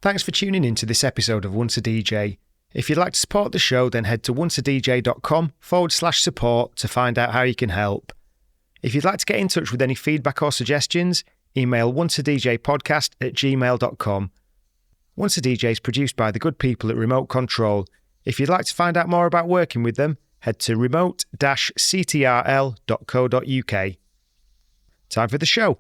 Thanks for tuning in to this episode of Once a DJ. If you'd like to support the show, then head to onceadj.com/support to find out how you can help. If you'd like to get in touch with any feedback or suggestions, email onceadjpodcast@gmail.com. Once a DJ is produced by the good people at Remote Control. If you'd like to find out more about working with them, head to remote-ctrl.co.uk. Time for the show.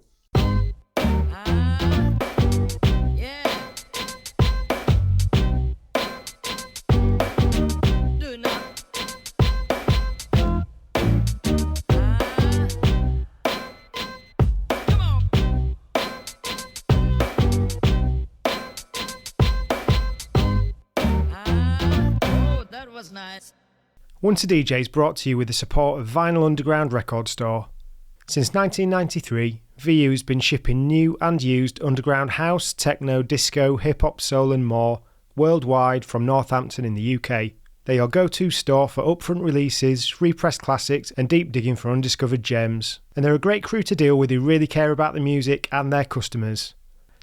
Once a DJ is brought to you with the support of Vinyl Underground Record Store. Since 1993, VU has been shipping new and used underground house, techno, disco, hip-hop, soul and more worldwide from Northampton in the UK. They're your go-to store for upfront releases, repressed classics and deep digging for undiscovered gems. And they're a great crew to deal with who really care about the music and their customers.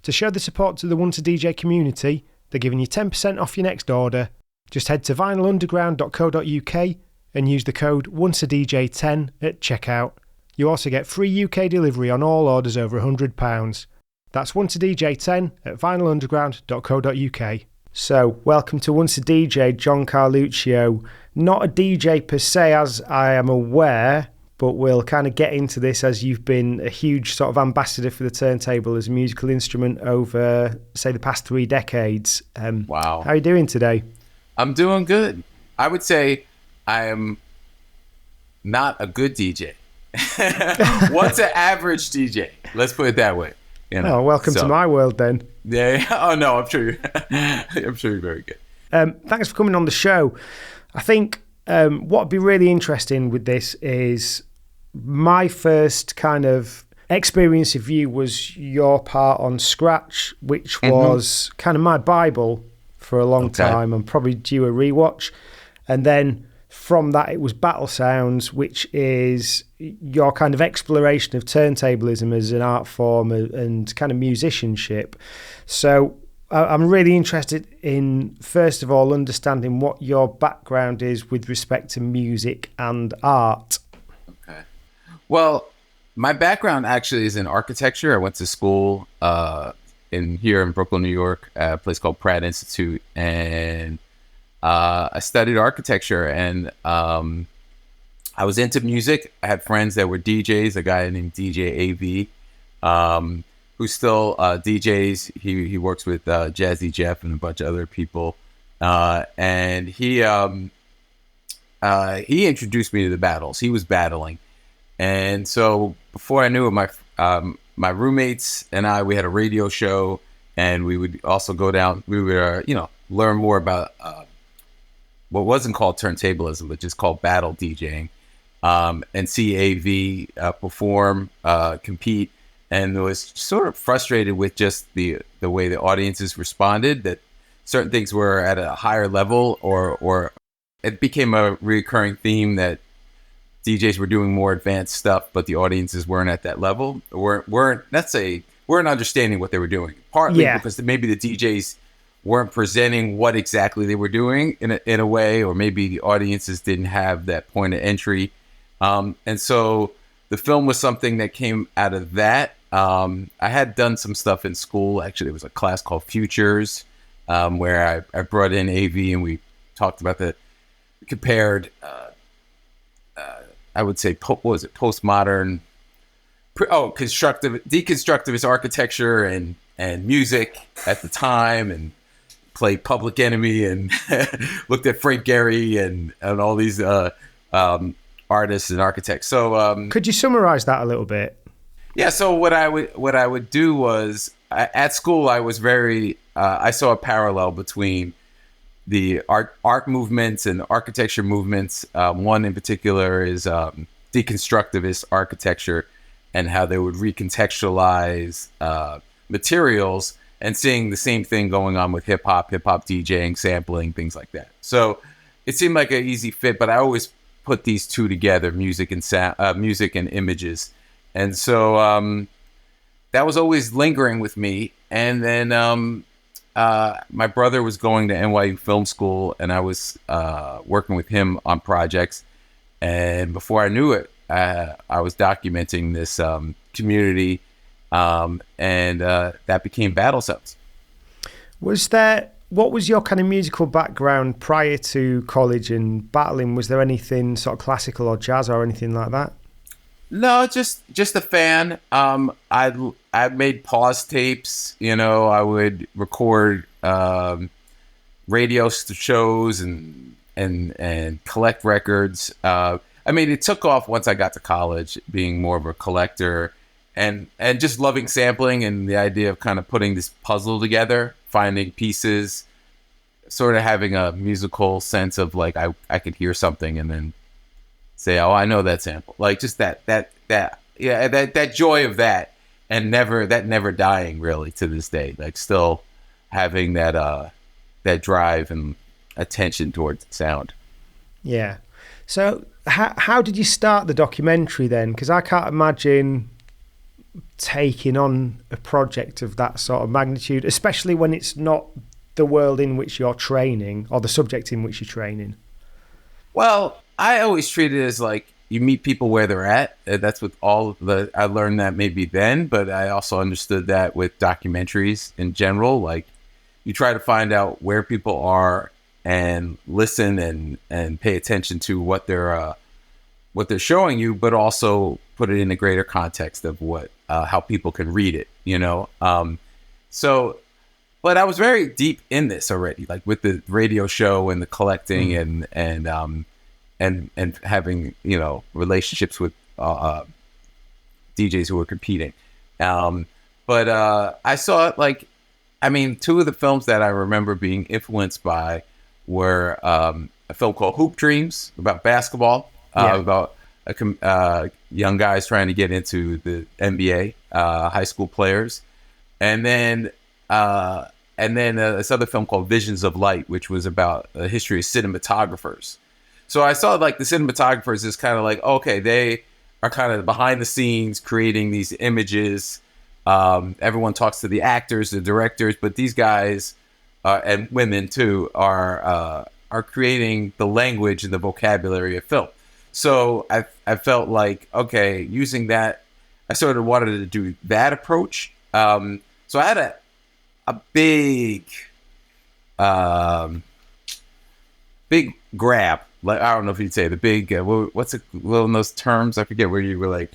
To show the support to the Once a DJ community, they're giving you 10% off your next order. Just head to vinylunderground.co.uk and use the code ONCEADJ10 at checkout. You also get free UK delivery on all orders over £100. That's ONCEADJ10 at vinylunderground.co.uk. So, welcome to Once a DJ, John Carluccio. Not a DJ per se, as I am aware, but we'll kind of get into this as you've been a huge sort of ambassador for the turntable as a musical instrument over, say, the past 3 decades. Wow. How are you doing today? I'm doing good. I would say I am not a good DJ. What's an average DJ? Let's put it that way. You know? Oh, welcome to my world then. Yeah. Oh no, I'm sure you're very good. Thanks for coming on the show. I think what would be really interesting with this is my first kind of experience of you was your part on Sxratch, which was kind of my Bible for a long time and probably due a rewatch. And then from that it was Battle Sounds, which is your kind of exploration of turntablism as an art form and kind of musicianship. So I'm really interested in, first of all, understanding what your background is with respect to music and art. Okay. Well, my background actually is in architecture. I went to school here in Brooklyn, New York, at a place called Pratt Institute, and I studied architecture, and I was into music. I had friends that were DJs, a guy named DJ AV, who still DJs. He works with Jazzy Jeff and a bunch of other people, and he introduced me to the battles. He was battling, and so before I knew it, my roommates and we had a radio show, and we would also go down. We would, learn more about what wasn't called turntablism, but just called battle DJing, and see AV perform, compete, and was sort of frustrated with just the way the audiences responded. That certain things were at a higher level, or it became a recurring theme that DJs were doing more advanced stuff, but the audiences weren't at that level, weren't understanding what they were doing. Partly because maybe the DJs weren't presenting what exactly they were doing in a way, or maybe the audiences didn't have that point of entry. And so the film was something that came out of that. I had done some stuff in school. Actually, there was a class called Futures, where I brought in AV, and we talked about compared I would say, postmodern, deconstructivist architecture and music at the time, and played Public Enemy, and looked at Frank Gehry and all these artists and architects. So could you summarize that a little bit? Yeah. So what I would do was, at school, I was I saw a parallel between the art movements and architecture movements. One in particular is deconstructivist architecture, and how they would recontextualize materials, and seeing the same thing going on with hip hop DJing, sampling, things like that. So it seemed like an easy fit, but I always put these two together, music and images. And so that was always lingering with me. And then my brother was going to NYU Film School, and I was working with him on projects. And before I knew it, I was documenting this community, and that became Battle Sounds. What was your kind of musical background prior to college and battling? Was there anything sort of classical or jazz or anything like that? No, just a fan. I made pause tapes. I would record radio shows and collect records. It took off once I got to college, being more of a collector and just loving sampling and the idea of kind of putting this puzzle together, finding pieces, sort of having a musical sense of like I could hear something and then say, oh, I know that sample. Like just that joy of that, and never dying really to this day. Like still having that drive and attention towards sound. Yeah. So how did you start the documentary then? Because I can't imagine taking on a project of that sort of magnitude, especially when it's not the world in which you're training or the subject in which you're training. Well, I always treat it as like you meet people where they're at. That's with I learned that maybe then, but I also understood that with documentaries in general. Like you try to find out where people are and listen and pay attention to what they're showing you, but also put it in a greater context of how people can read it, but I was very deep in this already, like with the radio show and the collecting and having, relationships with DJs who were competing. But I saw it two of the films that I remember being influenced by were a film called Hoop Dreams about basketball, about young guys trying to get into the NBA, high school players, and then this other film called Visions of Light, which was about the history of cinematographers. So I saw like the cinematographers is kind of like, okay, they are kind of behind the scenes creating these images. Everyone talks to the actors, the directors, but these guys and women too are creating the language and the vocabulary of film. So I felt like, okay, using that, I sort of wanted to do that approach. So I had a big grab. Like, I don't know if you'd say the big, what's one of those terms? I forget, where you were like,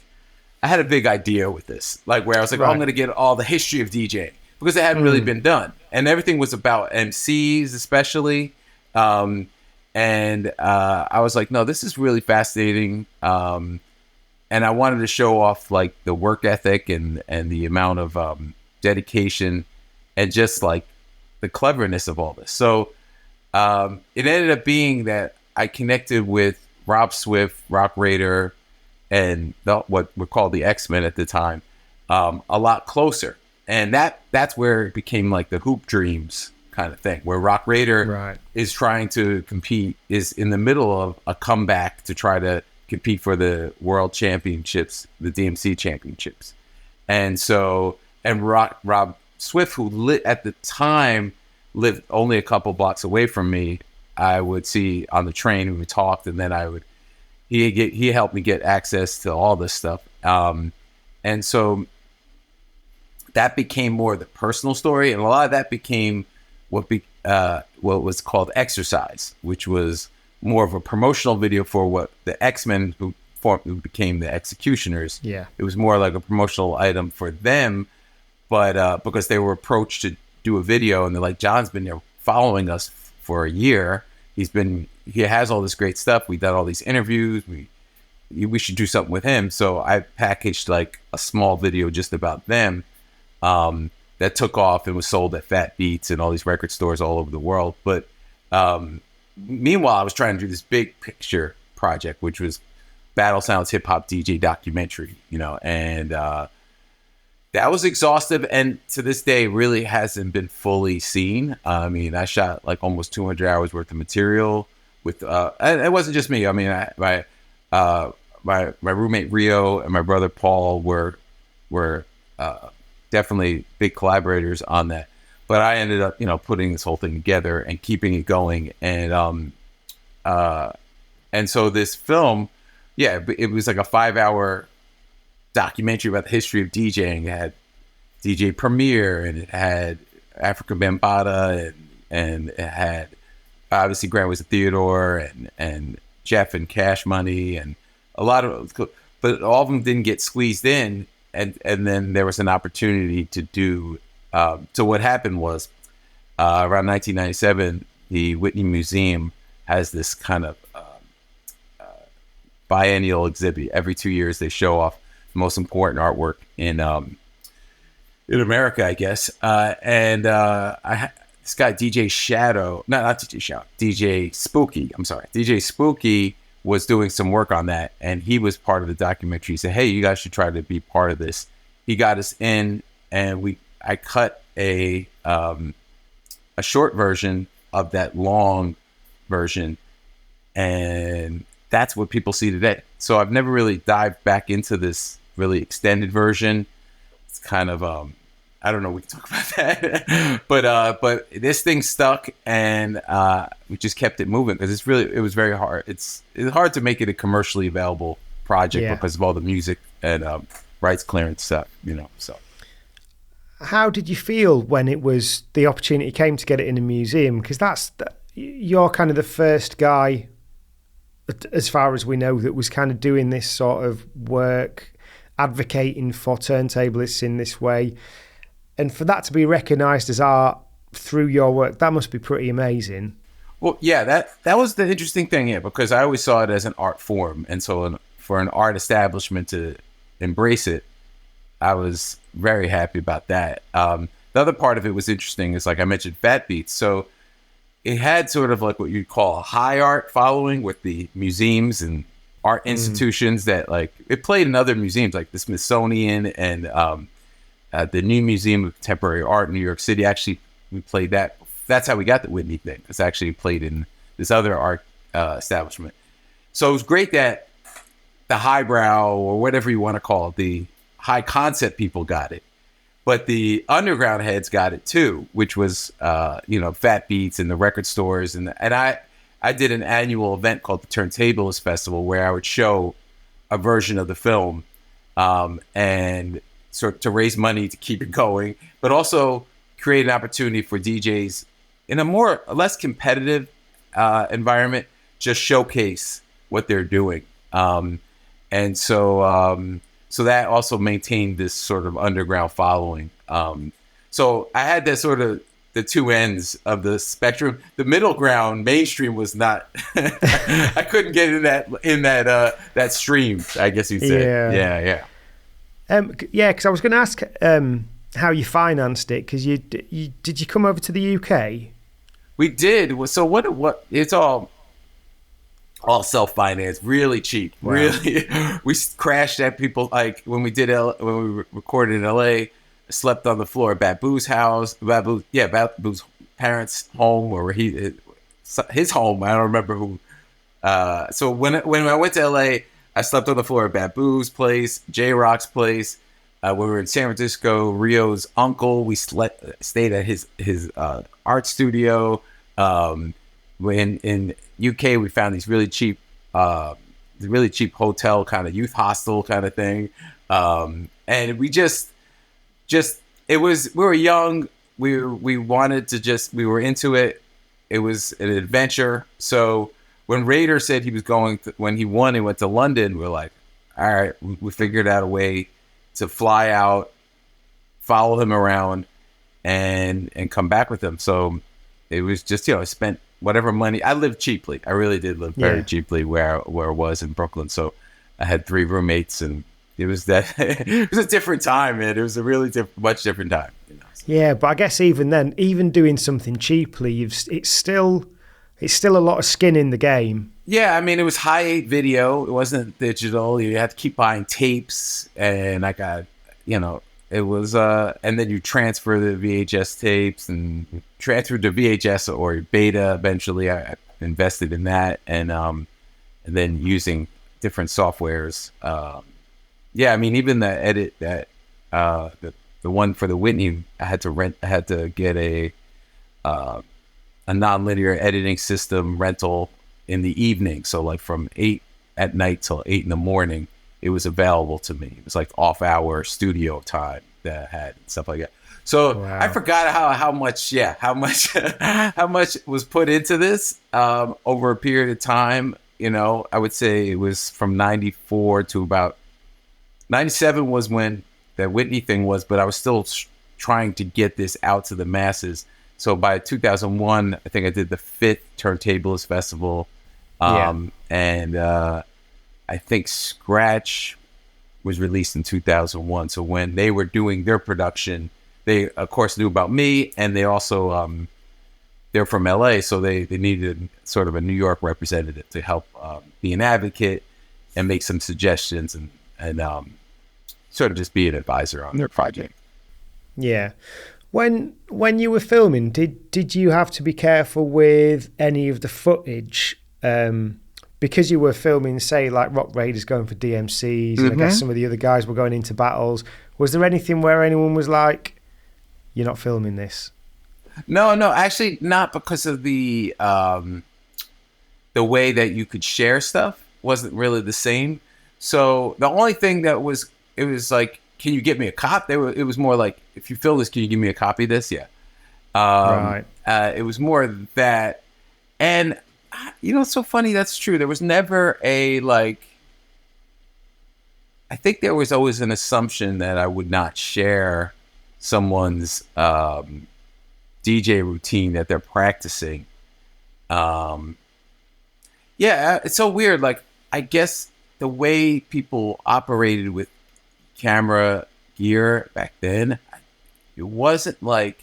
I had a big idea with this, like where I was like, right. I'm going to get all the history of DJing because it hadn't really been done. And everything was about MCs, especially. And I was like, no, this is really fascinating. And I wanted to show off like the work ethic and the amount of dedication and just like the cleverness of all this. So it ended up being that I connected with Rob Swift, Roc Raida, and what were called the X-Men at the time, a lot closer. And that's where it became like the Hoop Dreams kind of thing, where Roc Raida is trying to compete, is in the middle of a comeback to try to compete for the World Championships, the DMC Championships. And so, and Rob Swift, who at the time lived only a couple blocks away from me, I would see on the train, and we talked, and then he helped me get access to all this stuff. And so that became more the personal story, and a lot of that became what was called Exercise, which was more of a promotional video for what the X-Men who became the Executioners. Yeah, it was more like a promotional item for them, but because they were approached to do a video, and they're like, John's been there following us for a year. He has all this great stuff. We done all these interviews. We should do something with him. So I packaged like a small video just about them that took off and was sold at Fat Beats and all these record stores all over the world. But meanwhile, I was trying to do this big picture project, which was Battle Sounds hip hop DJ documentary, and that was exhaustive, and to this day really hasn't been fully seen. I mean, I shot like almost 200 hours worth of material with, and it wasn't just me. I mean, my roommate Rio and my brother Paul were definitely big collaborators on that. but I ended up, putting this whole thing together and keeping it going. And so this film, it was like a 5-hour documentary about the history of DJing. It had DJ Premier, and it had Africa Bambaataa, and it had obviously Grant was a Theodore, and Jeff and Cash Money, and a lot of, but all of them didn't get squeezed in. And then there was an opportunity to do. So what happened was, around 1997, the Whitney Museum has this kind of biennial exhibit. Every 2 years, they show off the most important artwork in America, I guess. This guy, DJ Shadow, not DJ Shadow, DJ Spooky. I'm sorry, DJ Spooky was doing some work on that, and he was part of the documentary. He said, "Hey, you guys should try to be part of this." He got us in, and I cut a short version of that long version, and that's what people see today. So I've never really dived back into this really extended version. It's kind of I don't know. We can talk about that, but this thing stuck, and we just kept it moving because it was very hard. It's hard to make it a commercially available project because of all the music and rights clearance stuff, So, how did you feel when the opportunity came to get it in a museum? Because you're kind of the first guy, as far as we know, that was kind of doing this sort of work, advocating for turntablists in this way. And for that to be recognised as art through your work, that must be pretty amazing. Well, yeah, that was the interesting thing here, because I always saw it as an art form. And so for an art establishment to embrace it, I was very happy about that. The other part of it was interesting is, like I mentioned, Fat Beats. So it had sort of like what you'd call a high art following with the museums and art institutions that, like, it played in other museums like the Smithsonian and the New Museum of Contemporary Art in New York City. Actually, we played that. That's how we got the Whitney thing. It's actually played in this other art establishment. So it was great that the highbrow, or whatever you want to call it, the high concept people got it. But the underground heads got it too, which was, Fat Beats and the record stores. And I did an annual event called the Turntablist Festival, where I would show a version of the film and sort of to raise money to keep it going, but also create an opportunity for DJs in a less competitive environment, just showcase what they're doing. And so that also maintained this sort of underground following. So I had that sort of the two ends of the spectrum. The middle ground, mainstream, was not. I couldn't get in that stream, I guess you'd say. Yeah. Because I was going to ask how you financed it. Because did you come over to the UK? We did. So what? It's all self-financed, really cheap. Wow. Really, we crashed at people, like when we recorded in LA. I slept on the floor at Babu's house. Babu's parents' home, or his home. I don't remember who. So when I went to LA, I slept on the floor at Babu's place, J-Rock's place. When we were in San Francisco, Rio's uncle, we stayed at his art studio. In UK, we found these really cheap hotel, kind of youth hostel kind of thing. And we we were young. We wanted to we were into it. It was an adventure. So when Raider said he was when he won, he went to London, we're like, all right, we figured out a way to fly out, follow him around, and come back with him. So it was just, I spent whatever money. I lived cheaply. I really did live very cheaply where I was in Brooklyn. So I had 3 roommates, and it was it was a different time, man. It was a really much different time. Yeah, but I guess even then, even doing something cheaply, it's still a lot of skin in the game. Yeah, I mean, it was high video. It wasn't digital. You had to keep buying tapes, and I got, it was, and then you transfer the VHS tapes and transfer to VHS or beta. Eventually, I invested in that, and then using different softwares. I mean, even the edit that the the one for the Whitney, I had to get a nonlinear editing system rental in the evening. So like from 8 at night till 8 in the morning, it was available to me. It was like off-hour studio time that I had and stuff like that. So Wow. I forgot how much how much was put into this over a period of time. You know, I would say it was from 94 to about 97 was when that Whitney thing was, but I was still trying to get this out to the masses. So by 2001, I think I did the 5th Turntablist Festival. And I think Sxratch was released in 2001. So when they were doing their production, they of course knew about me, and they also they're from LA, so they needed sort of a New York representative to help be an advocate and make some suggestions and sort of just be an advisor on their project. Yeah. When you were filming, did you have to be careful with any of the footage? Because you were filming, say, like Roc Raida's going for DMCs, and I guess some of the other guys were going into battles. Was there anything where anyone was like, "You're not filming this"? No, actually not, because of the way that you could share stuff wasn't really the same. So the only thing that was, it was like, can you get me a copy? It was more like, if you film this, can you give me a copy of this? Yeah. Right. It was more that. And, you know, it's so funny. That's true. There was never a, like, I think there was always an assumption that I would not share someone's DJ routine that they're practicing. Yeah, it's so weird. Like, I guess the way people operated with camera gear back then, it wasn't like,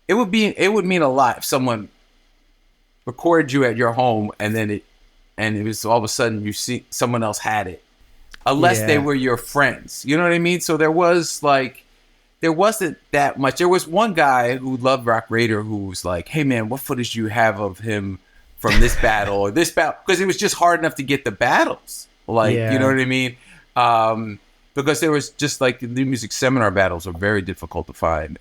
it would mean a lot if someone recorded you at your home and it was all of a sudden you see someone else had it, unless they were your friends. You know what I mean? So there wasn't that much. There was one guy who loved Roc Raida who was like, "Hey man, what footage do you have of him from this battle or this battle?" Because it was just hard enough to get the battles. Like, you know what I mean? Because there was just like the new music seminar battles are very difficult to find.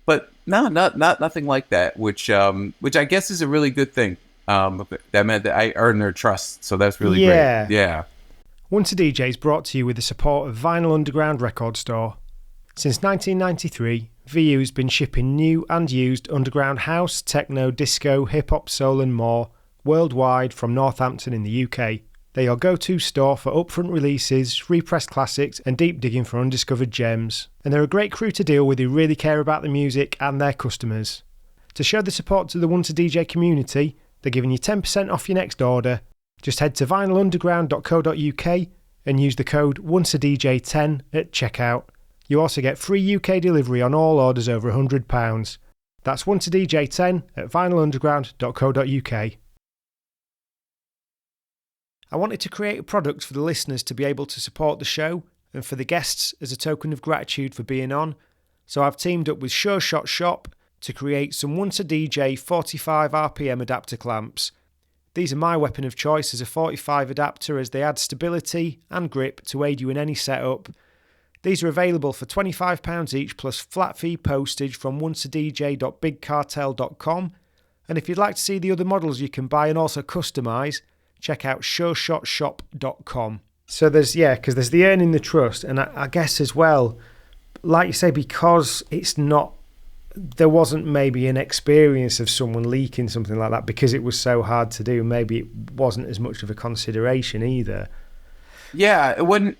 But no, nothing like that, which I guess is a really good thing. That meant that I earned their trust, so that's really great. Yeah. Once a DJ is brought to you with the support of Vinyl Underground Record Store. Since 1993, VU's been shipping new and used underground house, techno, disco, hip-hop, soul and more worldwide from Northampton in the UK. They're your go-to store for upfront releases, repressed classics and deep digging for undiscovered gems. And they're a great crew to deal with who really care about the music and their customers. To show the support to the Once a DJ community, they're giving you 10% off your next order. Just head to vinylunderground.co.uk and use the code ONCEADJ10 at checkout. You also get free UK delivery on all orders over £100. That's ONCEADJ10 at vinylunderground.co.uk. I wanted to create a product for the listeners to be able to support the show and for the guests as a token of gratitude for being on, so I've teamed up with Sxratch Shop to create some Once a DJ 45 RPM adapter clamps. These are my weapon of choice as a 45 adapter, as they add stability and grip to aid you in any setup. These are available for £25 each plus flat fee postage from onceadj.bigcartel.com, and if you'd like to see the other models you can buy and also customise, check out Sxratch.com. So there's the earning the trust, and I guess as well, like you say, because there wasn't maybe an experience of someone leaking something like that because it was so hard to do. Maybe it wasn't as much of a consideration either. Yeah, it wouldn't.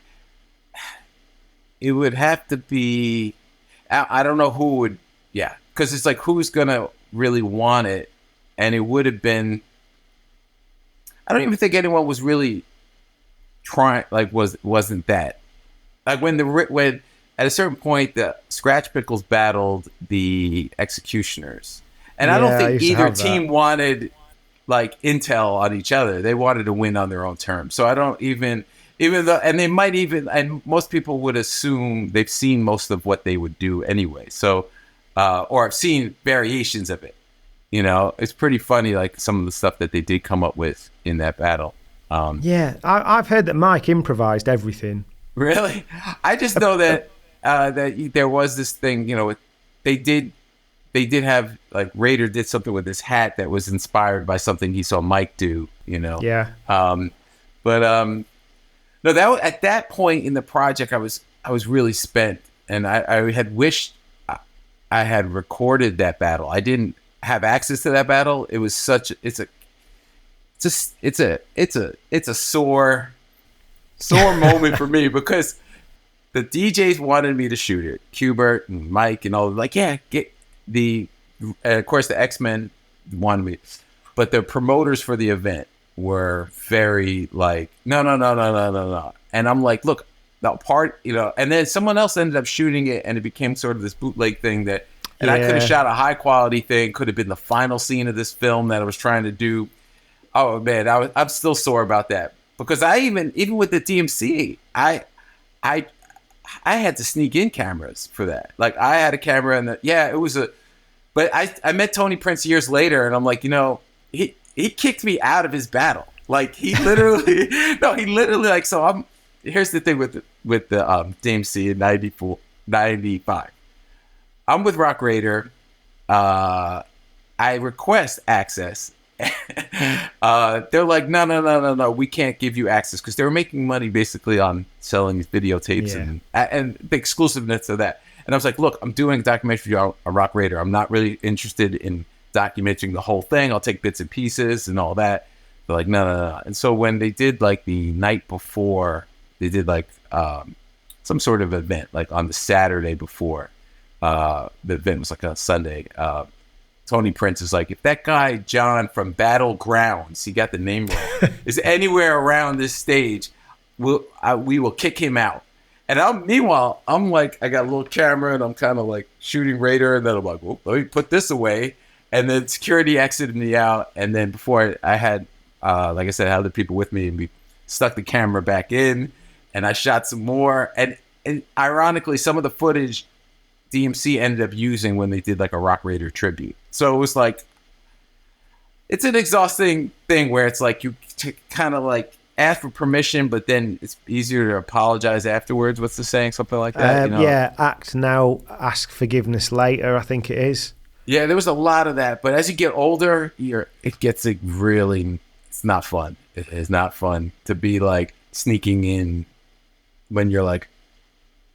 It would have to be. I don't know who would. Yeah, because it's like, who's gonna really want it, and it would have been. I don't even think anyone was really trying. Like, wasn't that like when at a certain point the Scratch Pickles battled the Executioners, and I don't think either team wanted like intel on each other. They wanted to win on their own terms. So I don't even though, and they might even, and most people would assume they've seen most of what they would do anyway. So, or have seen variations of it. You know, it's pretty funny, like some of the stuff that they did come up with in that battle. I've heard that Mike improvised everything. Really? I just know that that there was this thing, they did have, like, Raida did something with his hat that was inspired by something he saw Mike do, Yeah. No, at that point in the project, I was really spent, and I had wished I had recorded that battle. I didn't have access to that battle. It was it's a sore moment for me, because the DJs wanted me to shoot it. Q-Bert and Mike and all, like, yeah, get and of course the X-Men wanted me, but the promoters for the event were very like, no. And I'm like, look, the part, and then someone else ended up shooting it, and it became sort of this bootleg thing that, and I could have shot a high quality thing, could have been the final scene of this film that I was trying to do. Oh man, I'm still sore about that, because I even with the DMC, I had to sneak in cameras for that. Like, I had a camera, and but I met Tony Prince years later, and I'm like, he kicked me out of his battle. Like, he literally, like, so here's the thing with the DMC in 95. I'm with Roc Raida. I request access. They're like, no, we can't give you access, because they were making money basically on selling these videotapes and the exclusiveness of that. And I was like, look, I'm doing a documentary on Roc Raida. I'm not really interested in documenting the whole thing. I'll take bits and pieces and all that. They're like, no. And so when they did, like, the night before, they did like some sort of event, like on the Saturday before the event was like a Sunday. Tony Prince is like, if that guy John from Battlegrounds, he got the name wrong, is anywhere around this stage, we will kick him out. And meanwhile, I'm like, I got a little camera, and I'm kind of like shooting Raida, and then I'm like, well, let me put this away. And then security exited me out. And then before I had, like I said, I had other people with me, and we stuck the camera back in, and I shot some more. And ironically, some of the footage DMC ended up using when they did like a Roc Raida tribute. So it was like, it's an exhausting thing where it's like you kind of like ask for permission, but then it's easier to apologize afterwards. What's the saying? Something like that. Yeah, act now, ask forgiveness later, I think it is. Yeah, there was a lot of that. But as you get older, it gets it's not fun. It is not fun to be like sneaking in when you're like,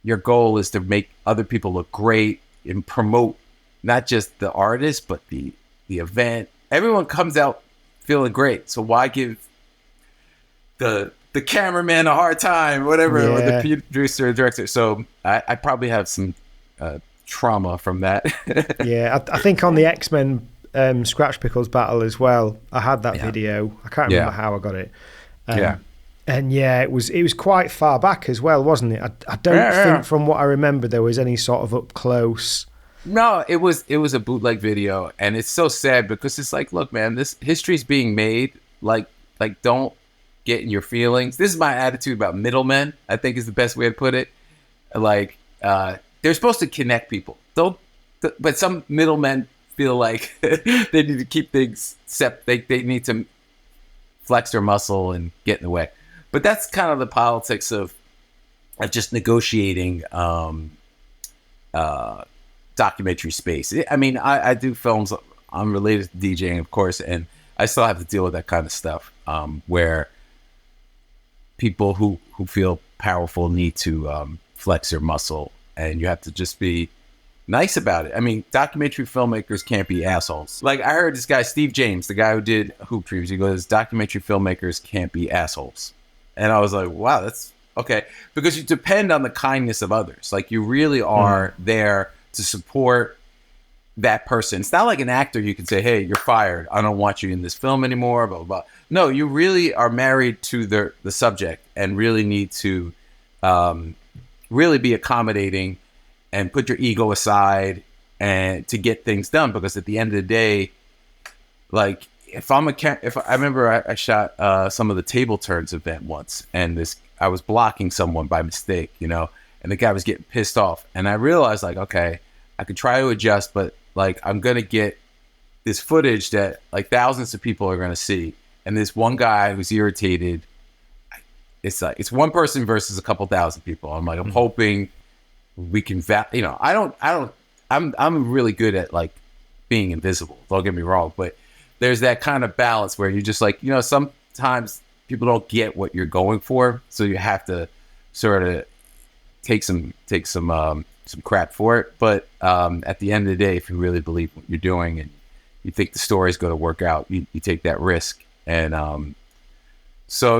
your goal is to make other people look great and promote not just the artist, but the event. Everyone comes out feeling great. So why give the cameraman a hard time, whatever, or the producer or director? So I probably have some trauma from that. Yeah, I think on the X-Men Sxratch Pickles battle as well, I had that video. I can't remember how I got it. And it was quite far back as well, wasn't it? I don't think from what I remember there was any sort of up close. No, it was a bootleg video, and it's so sad because it's like, look, man, this history's being made. Like don't get in your feelings. This is my attitude about middlemen, I think is the best way to put it. Like, they're supposed to connect people. But some middlemen feel like they need to keep things separate. They need to flex their muscle and get in the way. But that's kind of the politics of just negotiating documentary space. I mean, I do films. I'm related to DJing, of course, and I still have to deal with that kind of stuff where people who feel powerful need to flex their muscle, and you have to just be nice about it. I mean, documentary filmmakers can't be assholes. Like, I heard this guy, Steve James, the guy who did Hoop Dreams, he goes, documentary filmmakers can't be assholes. And I was like, wow, that's okay. Because you depend on the kindness of others. Like, you really are there to support that person. It's not like an actor you can say, hey, you're fired. I don't want you in this film anymore, blah, blah, blah. No, you really are married to the subject and really need to really be accommodating and put your ego aside and to get things done. Because at the end of the day, like, if I remember I shot some of the Table Turns event once, and I was blocking someone by mistake, and the guy was getting pissed off, and I realized, like, okay, I could try to adjust, but like, I'm gonna get this footage that like thousands of people are gonna see, and this one guy who's irritated, it's like it's one person versus a couple thousand people. I'm like, I'm hoping we can, I'm really good at like being invisible. Don't get me wrong, but there's that kind of balance where you're just like, sometimes people don't get what you're going for, so you have to sort of take some crap for it. But at the end of the day, if you really believe what you're doing and you think the story's going to work out, you take that risk. And so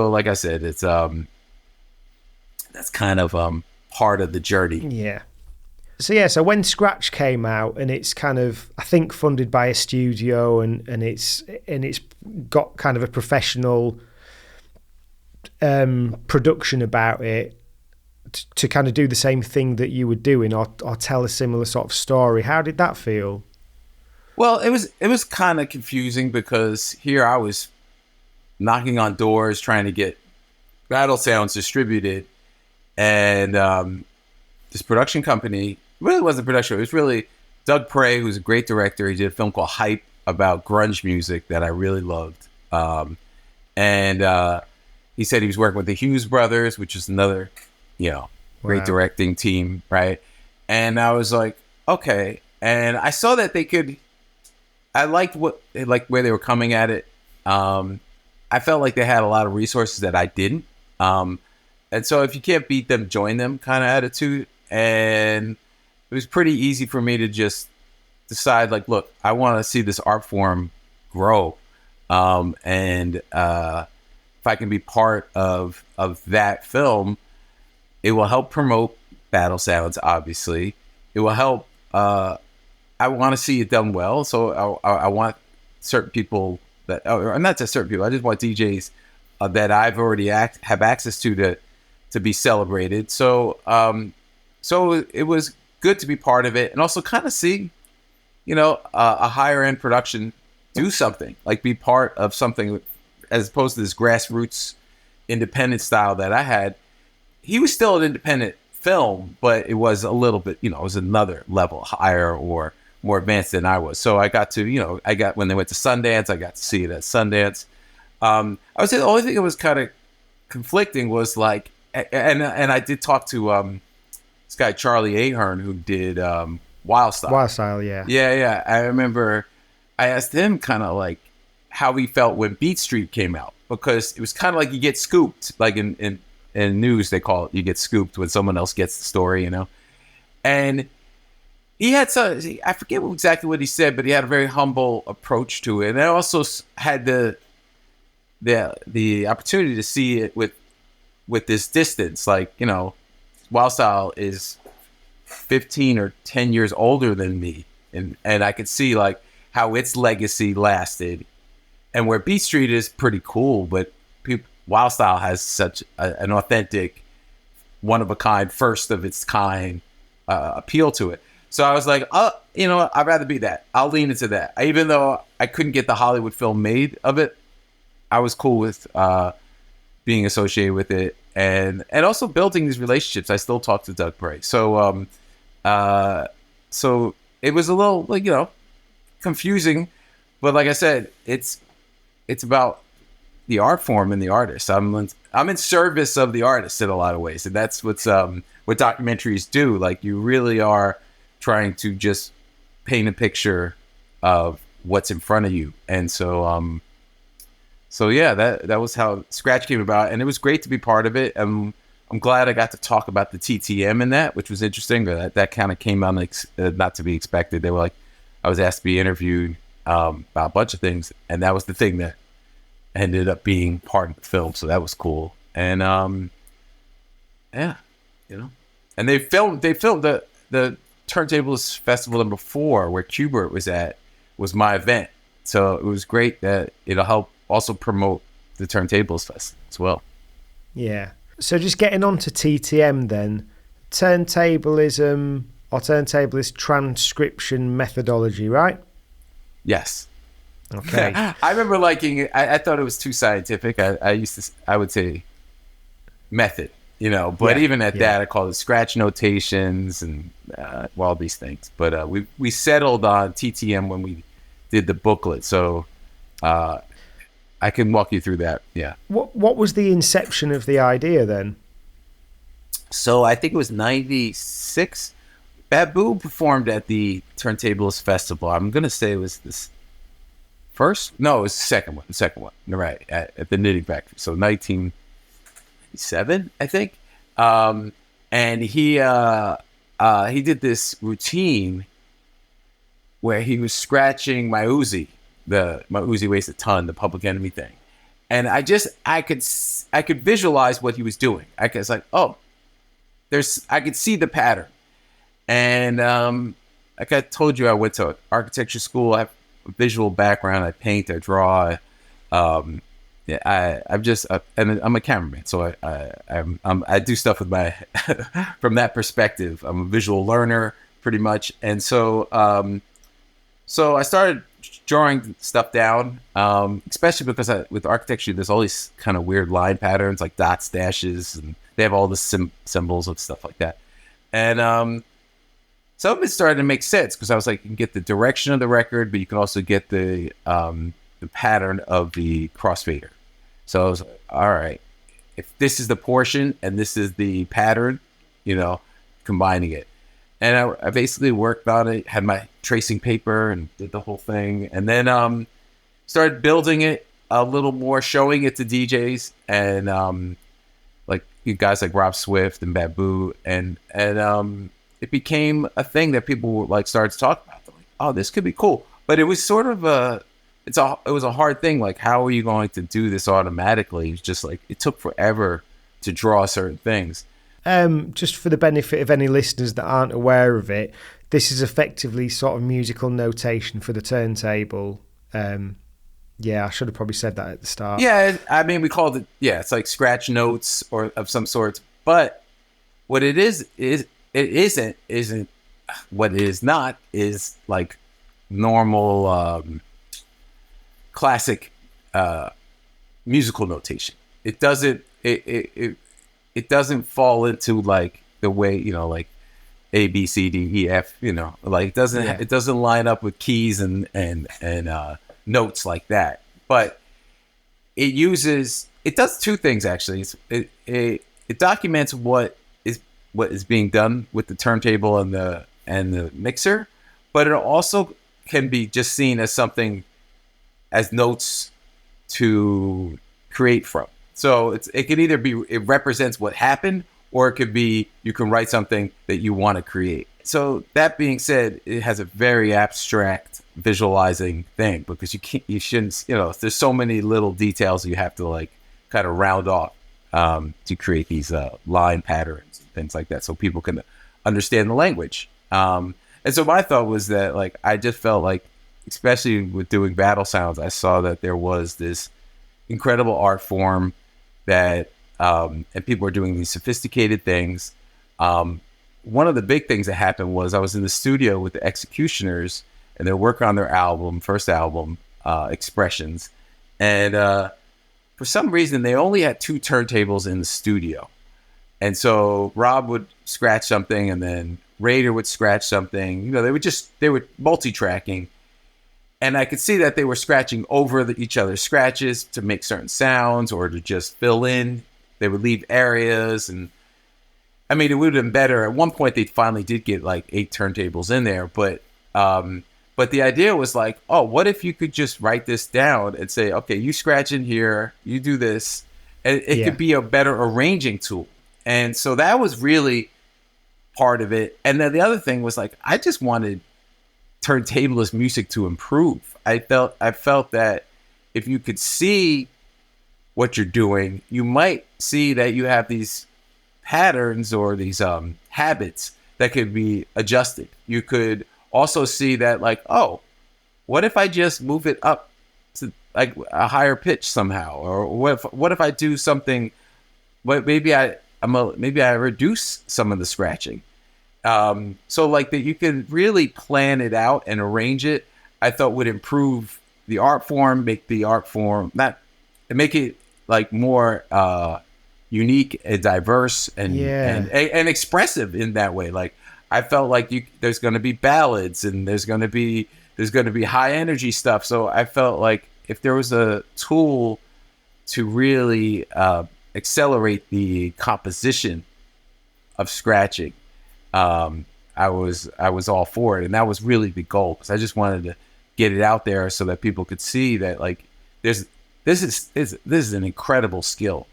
like I said, it's that's kind of part of the journey. Yeah. So when Sxratch came out, and it's kind of, I think, funded by a studio, and it's got kind of a professional production about it, to kind of do the same thing that you were doing, or tell a similar sort of story. How did that feel? Well, it was kind of confusing, because here I was knocking on doors trying to get Battle Sounds distributed, and this production company, really wasn't production, it was really Doug Prey, who's a great director. He did a film called Hype about grunge music that I really loved, and he said he was working with the Hughes brothers, which is another great directing team, right? And I was like, okay. And I saw that I liked where they were coming at it. I felt like they had a lot of resources that I didn't. And so if you can't beat them, join them kind of attitude. And it was pretty easy for me to just decide, like, look, I want to see this art form grow. And if I can be part of that film, it will help promote Battle Sounds, obviously. It will help. I want to see it done well. So I want certain people or not just certain people, I just want DJs that I've already have access to be celebrated. So it was good to be part of it, and also kind of see, a higher end production do something, like be part of something, as opposed to this grassroots independent style that I had. He was still an independent film, but it was a little bit, it was another level higher or more advanced than I was. So I got to, when they went to Sundance, I got to see it at Sundance. I would say the only thing that was kind of conflicting was like, and I did talk to this guy Charlie Ahern, who did Wild Style. Wild Style, yeah. Yeah. I remember I asked him kind of like how he felt when Beat Street came out, because it was kind of like you get scooped, like in news they call it, you get scooped when someone else gets the story, And he had I forget exactly what he said, but he had a very humble approach to it. And I also had the opportunity to see it with this distance, like, Wild Style is 15 or 10 years older than me, and I could see like how its legacy lasted, and where Beat Street is pretty cool, but Wild Style has such an authentic, one of a kind, first of its kind appeal to it. So I was like, I'd rather be that. I'll lean into that. Even though I couldn't get the Hollywood film made of it, I was cool with being associated with it, and also building these relationships. I still talk to Doug Prey. So so it was a little, like, confusing, but like I said, it's about the art form and the artist. I'm in service of the artist in a lot of ways, and that's what documentaries do. Like, you really are trying to just paint a picture of what's in front of you. And so yeah, that was how Sxratch came about, and it was great to be part of it. I'm glad I got to talk about the TTM in that, which was interesting. That kind of came out not to be expected. They were like, I was asked to be interviewed about a bunch of things, and that was the thing that ended up being part of the film. So that was cool. And yeah, and they filmed the Turntablist Festival number 4, where Q-Bert was my event. So it was great that it'll help also promote the Turntablist Fest as well. Yeah. So just getting on to TTM then, turntablism or Turntablist Transcription Methodology, right? Yes. Okay. I remember liking it. I thought it was too scientific. I would say method, but even at that, I called it Sxratch notations and all these things. But we settled on TTM when we did the booklet. So I can walk you through that. Yeah. What was the inception of the idea then? So I think it was 96. Babu performed at the Turntablist Festival. I'm going to say it was this first. No, it was the second one. The second one. You're right. At the Knitting Factory. So 1997, I think. And he did this routine where he was scratching my Uzi. My Uzi weighs a ton, the Public Enemy thing. And I could visualize what he was doing. I was like, oh, I could see the pattern. And like I told you, I went to architecture school. I have a visual background. I paint, I draw. I'm a cameraman, so I do stuff with my from that perspective. I'm a visual learner, pretty much, and so I started drawing stuff down, especially because with architecture, there's all these kind of weird line patterns like dots, dashes, and they have all the symbols and stuff like that. And some of it started to make sense because I was like, you can get the direction of the record, but you can also get the pattern of the crossfader. So I was like, all right, if this is the portion and this is the pattern, combining it. And I basically worked on it, had my tracing paper and did the whole thing. And then started building it a little more, showing it to DJs and like you guys like Rob Swift and Babu. And it became a thing that people like started to talk about. They're like, oh, this could be cool. But it was sort of it was a hard thing. Like, how are you going to do this automatically? It's just like, it took forever to draw certain things. Just for the benefit of any listeners that aren't aware of it, this is effectively sort of musical notation for the turntable. Yeah, I should have probably said that at the start. Yeah, I mean, we called it, it's like scratch notes or of some sorts. But what it isn't what it is not is like normal classic musical notation. It doesn't fall into like the way, like A, B, C, D, E, F, like it doesn't line up with keys and notes like that. But it does two things actually. It documents what is being done with the turntable and the mixer, but it also can be just seen as something, as notes to create from. So it can either be, it represents what happened, or it could be, you can write something that you want to create. So that being said, it has a very abstract visualizing thing because you shouldn't, there's so many little details you have to like kind of round off to create these line patterns and things like that, so people can understand the language. And so my thought was that, like, I just felt like, especially with doing battle sounds, I saw that there was this incredible art form that, and people are doing these sophisticated things. One of the big things that happened was I was in the studio with the Executioners, and they're working on their first album, Expressions. And for some reason, they only had 2 turntables in the studio. And so Rob would scratch something, and then Raida would scratch something. They were multi-tracking. And I could see that they were scratching over each other's scratches to make certain sounds or to just fill in. They would leave areas. And I mean, it would have been better. At one point, they finally did get like 8 turntables in there. But the idea was like, oh, what if you could just write this down and say, okay, you scratch in here, you do this. And it could be a better arranging tool. And so that was really part of it. And then the other thing was like, I just wanted turntablist music to improve. I felt that if you could see what you're doing, you might see that you have these patterns or these habits that could be adjusted. You could also see that, like, oh, what if I just move it up to like a higher pitch somehow? Or what if I do something, maybe I reduce some of the scratching. So like that you can really plan it out and arrange it, I thought would improve the art form, make it like more unique and diverse and expressive in that way. Like I felt like there's going to be ballads and there's going to be high energy stuff. So I felt like if there was a tool to really accelerate the composition of scratching, I was all for it, and that was really the goal, because I just wanted to get it out there so that people could see that like this is an incredible skill.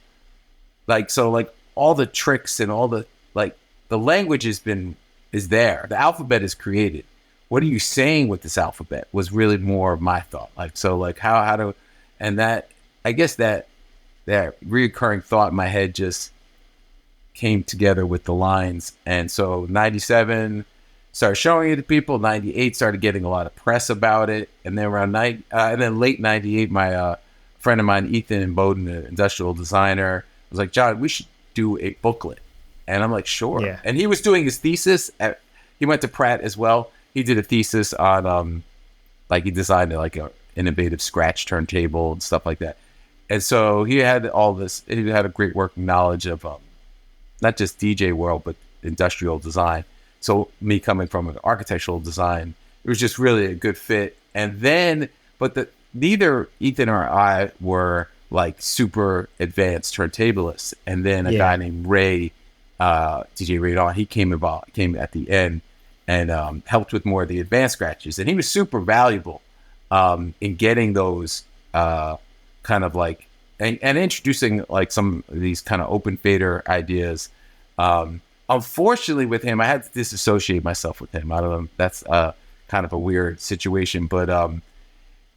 Like, so like all the tricks and all the like the language is there. The alphabet is created. What are you saying with this alphabet was really more of my thought. Like, so like how to, and that, I guess that reoccurring thought in my head just came together with the lines. And so 97 started showing it to people. 98 started getting a lot of press about it. And then around and then late 98, my friend of mine, Ethan in Bowdoin, an industrial designer, was like, John, we should do a booklet. And I'm like, sure. Yeah. And he was doing his thesis he went to Pratt as well. He did a thesis on like he designed like a innovative Sxratch turntable and stuff like that. And so he had all this, he had a great working knowledge of not just DJ world, but industrial design. So me coming from an architectural design, it was just really a good fit. And then, but neither Ethan or I were like super advanced turntablists. And then a guy named Ray, DJ Raida, he came at the end and helped with more of the advanced scratches. And he was super valuable in getting those kind of like, and introducing like some of these kind of open fader ideas. Unfortunately with him, I had to disassociate myself with him. I don't know, that's kind of a weird situation, but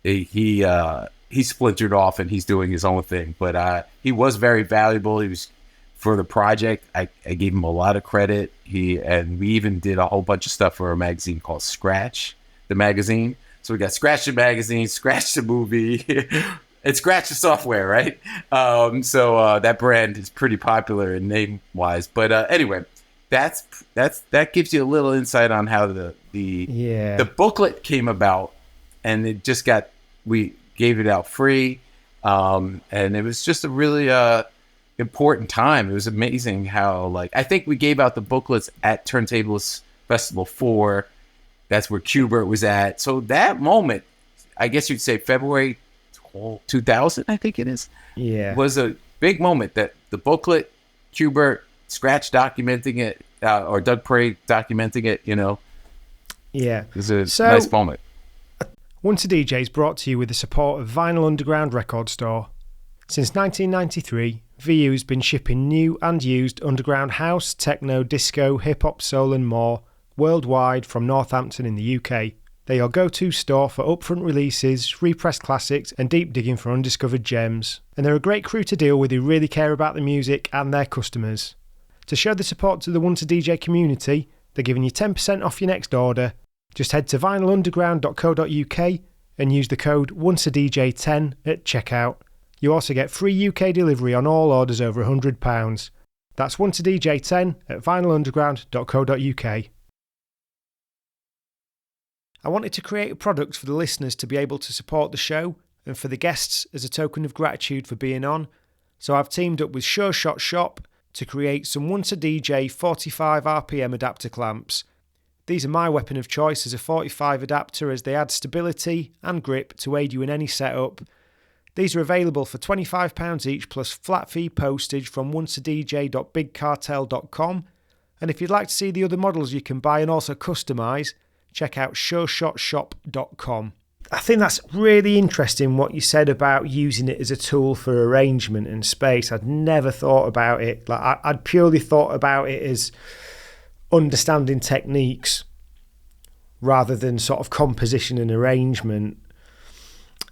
he splintered off and he's doing his own thing. But he was very valuable. He was, for the project, I gave him a lot of credit. And we even did a whole bunch of stuff for a magazine called Sxratch, the magazine. So we got Sxratch the magazine, Sxratch the movie, and Sxratch the software, right? So that brand is pretty popular in name wise. But anyway, that gives you a little insight on how the booklet came about, and it just we gave it out free, and it was just a really important time. It was amazing how, like, I think we gave out the booklets at Turntablist Festival 4. That's where Q-Bert was at. So that moment, I guess you'd say February 2000, I think it is. Yeah, was a big moment. That the booklet, Q-Bert, Sxratch documenting it, or Doug Prey documenting it. You know. Yeah, it was a nice moment. Once a DJ is brought to you with the support of Vinyl Underground Record Store. Since 1993, VU has been shipping new and used underground house, techno, disco, hip-hop, soul and more worldwide from Northampton in the UK. They're your go-to store for upfront releases, repressed classics and deep digging for undiscovered gems. And they're a great crew to deal with who really care about the music and their customers. To show the support to the Once a DJ community, they're giving you 10% off your next order. Just head to vinylunderground.co.uk and use the code ONCEADJ10 at checkout. You also get free UK delivery on all orders over £100. That's ONCEADJ10 at vinylunderground.co.uk. I wanted to create a product for the listeners to be able to support the show and for the guests as a token of gratitude for being on, so I've teamed up with Sxratch Shop to create some Once a DJ 45 RPM adapter clamps. These are my weapon of choice as a 45 adapter, as they add stability and grip to aid you in any setup. These are available for £25 each plus flat fee postage from onceadj.bigcartel.com. And if you'd like to see the other models you can buy and also customise, check out sxratchshop.com. I think that's really interesting what you said about using it as a tool for arrangement and space. I'd never thought about it. Like I'd purely thought about it as understanding techniques rather than sort of composition and arrangement.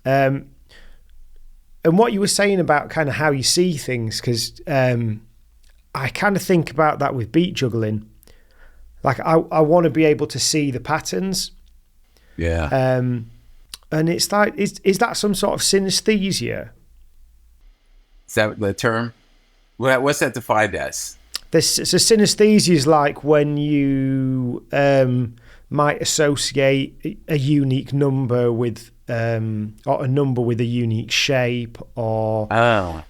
And what you were saying about kind of how you see things, because I kind of think about that with beat juggling. Like I want to be able to see the patterns. Yeah. And it's like, is that some sort of synesthesia? Is that the term? What's that defined as? So synesthesia is like when you might associate a unique number with or a number with a unique shape, or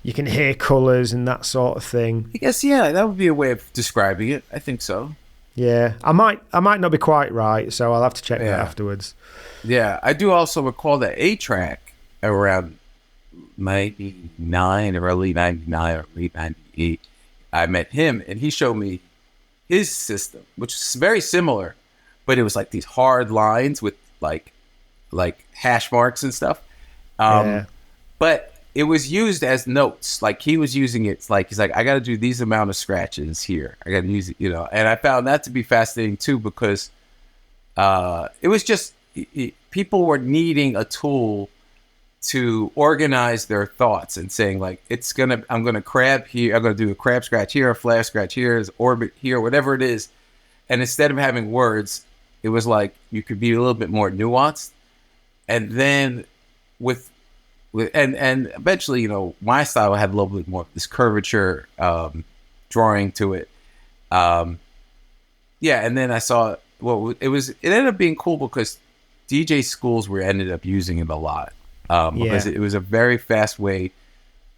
you can hear colours and that sort of thing. I guess, yeah, that would be a way of describing it. I think so. Yeah, I might not be quite right, so I'll have to check that afterwards. Yeah, I do also recall that A-Track around 99, early 99 or late 98, I met him and he showed me his system, which is very similar, but it was like these hard lines with like hash marks and stuff. But it was used as notes. Like he was using it like, he's like, I got to do these amount of scratches here. I got to use it, you know. And I found that to be fascinating too, because it was just, people were needing a tool to organize their thoughts and saying like, I'm going to crab here. I'm going to do a crab scratch here, a flash scratch here, orbit here, whatever it is. And instead of having words, it was like, you could be a little bit more nuanced. And then and eventually, you know, my style had a little bit more of this curvature drawing to it. And then I saw, it ended up being cool because DJ schools ended up using it a lot. Because it was a very fast way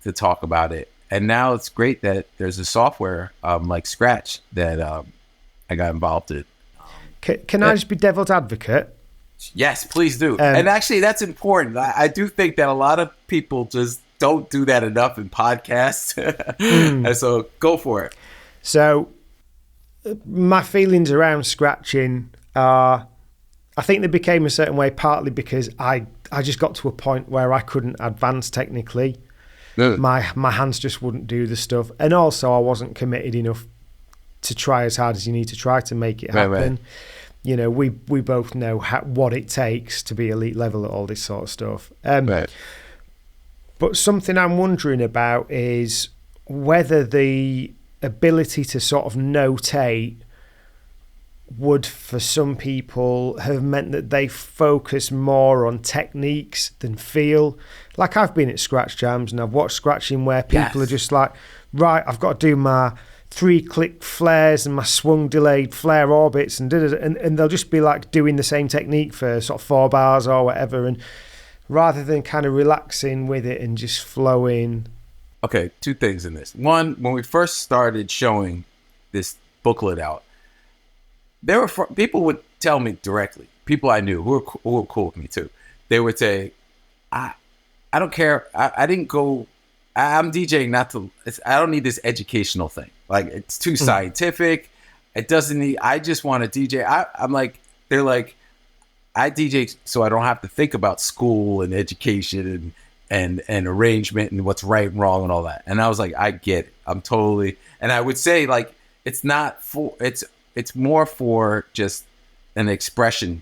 to talk about it. And now it's great that there's a software like Sxratch that I got involved in. Can I just be devil's advocate? Yes, please do. And actually, that's important. I do think that a lot of people just don't do that enough in podcasts. And so go for it. So my feelings around scratching are, I think they became a certain way partly because I just got to a point where I couldn't advance technically. My hands just wouldn't do the stuff. And also I wasn't committed enough to try as hard as you need to try to make it happen. Right. You know, we both know what it takes to be elite level at all this sort of stuff. Right. But something I'm wondering about is whether the ability to sort of notate would, for some people, have meant that they focus more on techniques than feel. Like I've been at scratch jams and I've watched scratching where people are just like, right, I've got to do my 3-click flares and my swung delayed flare orbits and they'll just be like doing the same technique for sort of 4 bars or whatever, and rather than kind of relaxing with it and just flowing. Okay, 2 things in this. One, when we first started showing this booklet out, there were people would tell me directly, people I knew who were cool with me too. They would say, I don't care. I didn't go. I'm DJing I don't need this educational thing. Like, it's too scientific. It doesn't need, I just want to DJ. I'm like, they're like, I DJ so I don't have to think about school and education and arrangement and what's right and wrong and all that. And I was like, I get it. I'm totally, and I would say like, it's more for just an expression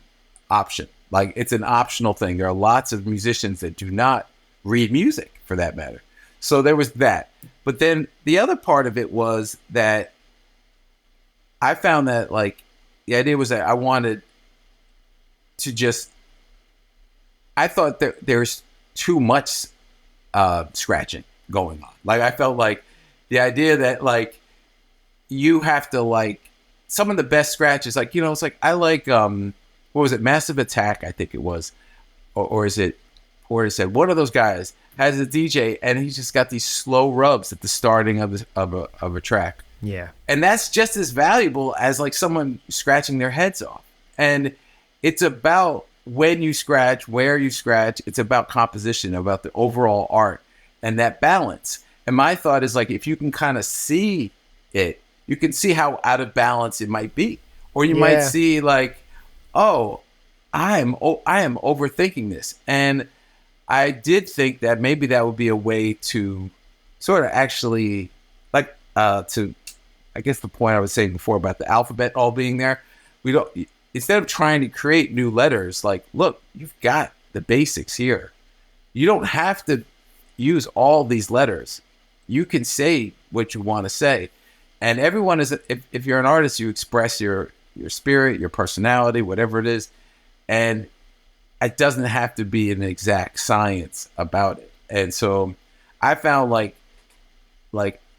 option. Like, it's an optional thing. There are lots of musicians that do not read music for that matter. So there was that. But then the other part of it was that I found that, like, the idea was that I wanted to just, I thought that there's too much scratching going on. Like, I felt like the idea that, like, you have to, like, some of the best scratches, like, you know, it's like, I like, what was it? Massive Attack, I think it was. Or is it, one of those guys has a DJ and he's just got these slow rubs at the starting of a track. Yeah. And that's just as valuable as like someone scratching their heads off. And it's about when you scratch, where you scratch. It's about composition, about the overall art and that balance. And my thought is, like, if you can kind of see it, you can see how out of balance it might be. Or you might see like, oh, I am overthinking this. And I did think that maybe that would be a way to sort of actually, like, to, I guess the point I was saying before about the alphabet all being there, instead of trying to create new letters, like, look, you've got the basics here. You don't have to use all these letters. You can say what you want to say. And everyone is, if you're an artist, you express your spirit, your personality, whatever it is. And it doesn't have to be an exact science about it. And so I found like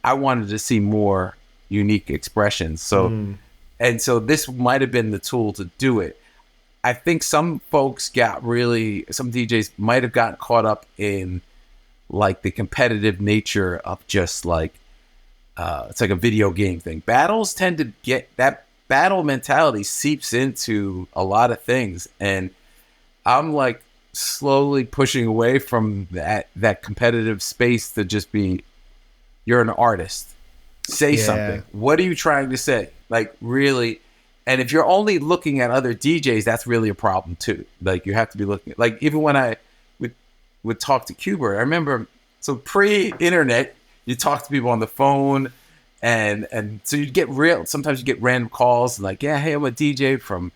I wanted to see more unique expressions. So, and so this might have been the tool to do it. I think some DJs might have gotten caught up in like the competitive nature of just like, it's like a video game thing. Battles tend to get, that battle mentality seeps into a lot of things. And I'm like slowly pushing away from that competitive space to just be, you're an artist. Say something. What are you trying to say? like really. And if you're only looking at other DJs, that's really a problem too. Like you have to be looking at, like, even when I would talk to Q-Bert, I remember, so pre-internet, you talk to people on the phone, and so you'd get sometimes you get random calls like, yeah, hey, I'm a DJ from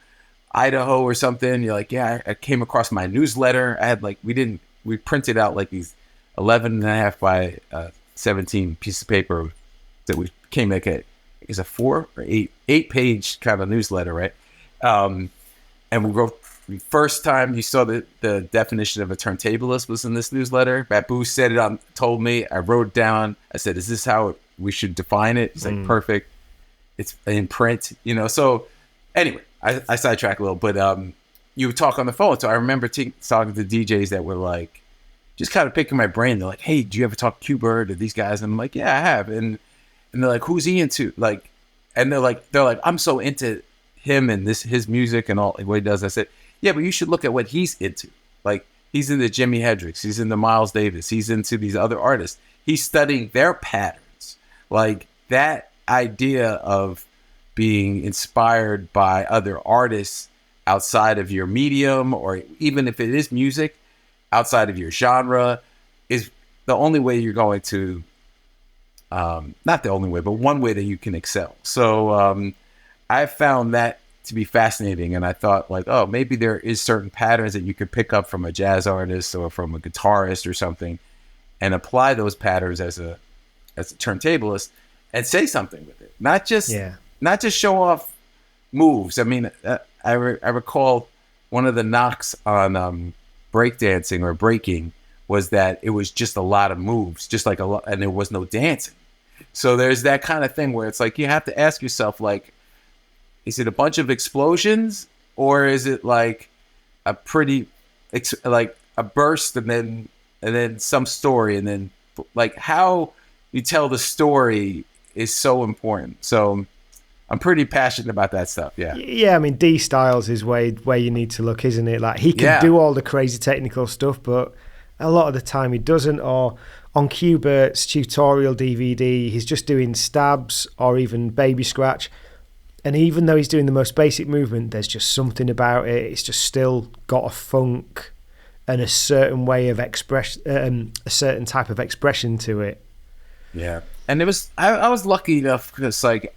Idaho or something. You're like, yeah, I came across my newsletter. I had like, we printed out like these 11.5 by 17 piece of paper that we came like a 4 or 8 page kind of newsletter, right? And we wrote, the first time you saw the definition of a turntablist was in this newsletter. Babu told me, I wrote it down. I said, is this how we should define it? He's like, perfect. It's in print, you know? So anyway, I sidetracked a little, but you would talk on the phone. So I remember talking to DJs that were like, just kind of picking my brain. They're like, hey, do you ever talk to Q-Bert or these guys? And I'm like, yeah, I have. And they're like, who's he into? Like, and they're like, I'm so into him and his music and all what he does. I said, yeah, but you should look at what he's into. Like, he's into Jimi Hendrix. He's into Miles Davis. He's into these other artists. He's studying their patterns. Like, that idea of being inspired by other artists outside of your medium, or even if it is music, outside of your genre, is the only way you're going to, not the only way, but one way that you can excel. So I found that to be fascinating, and I thought like, oh, maybe there is certain patterns that you could pick up from a jazz artist or from a guitarist or something, and apply those patterns as a turntablist and say something with it, not just show off moves. I mean, I recall one of the knocks on breakdancing or breaking was that it was just a lot of moves, just like a lot, and there was no dancing. So there's that kind of thing where it's like you have to ask yourself, like, is it a bunch of explosions, or is it like a pretty, like a burst and then some story, and then like how you tell the story is so important. So I'm pretty passionate about that stuff. Yeah. Yeah. I mean, D Styles is where you need to look, isn't it? Like, he can do all the crazy technical stuff, but a lot of the time he doesn't. Or on Q-Bert's tutorial DVD, he's just doing stabs or even baby scratch. And even though he's doing the most basic movement, there's just something about it. It's just still got a funk and a certain way of a certain type of expression to it. Yeah. And it was, I was lucky enough because like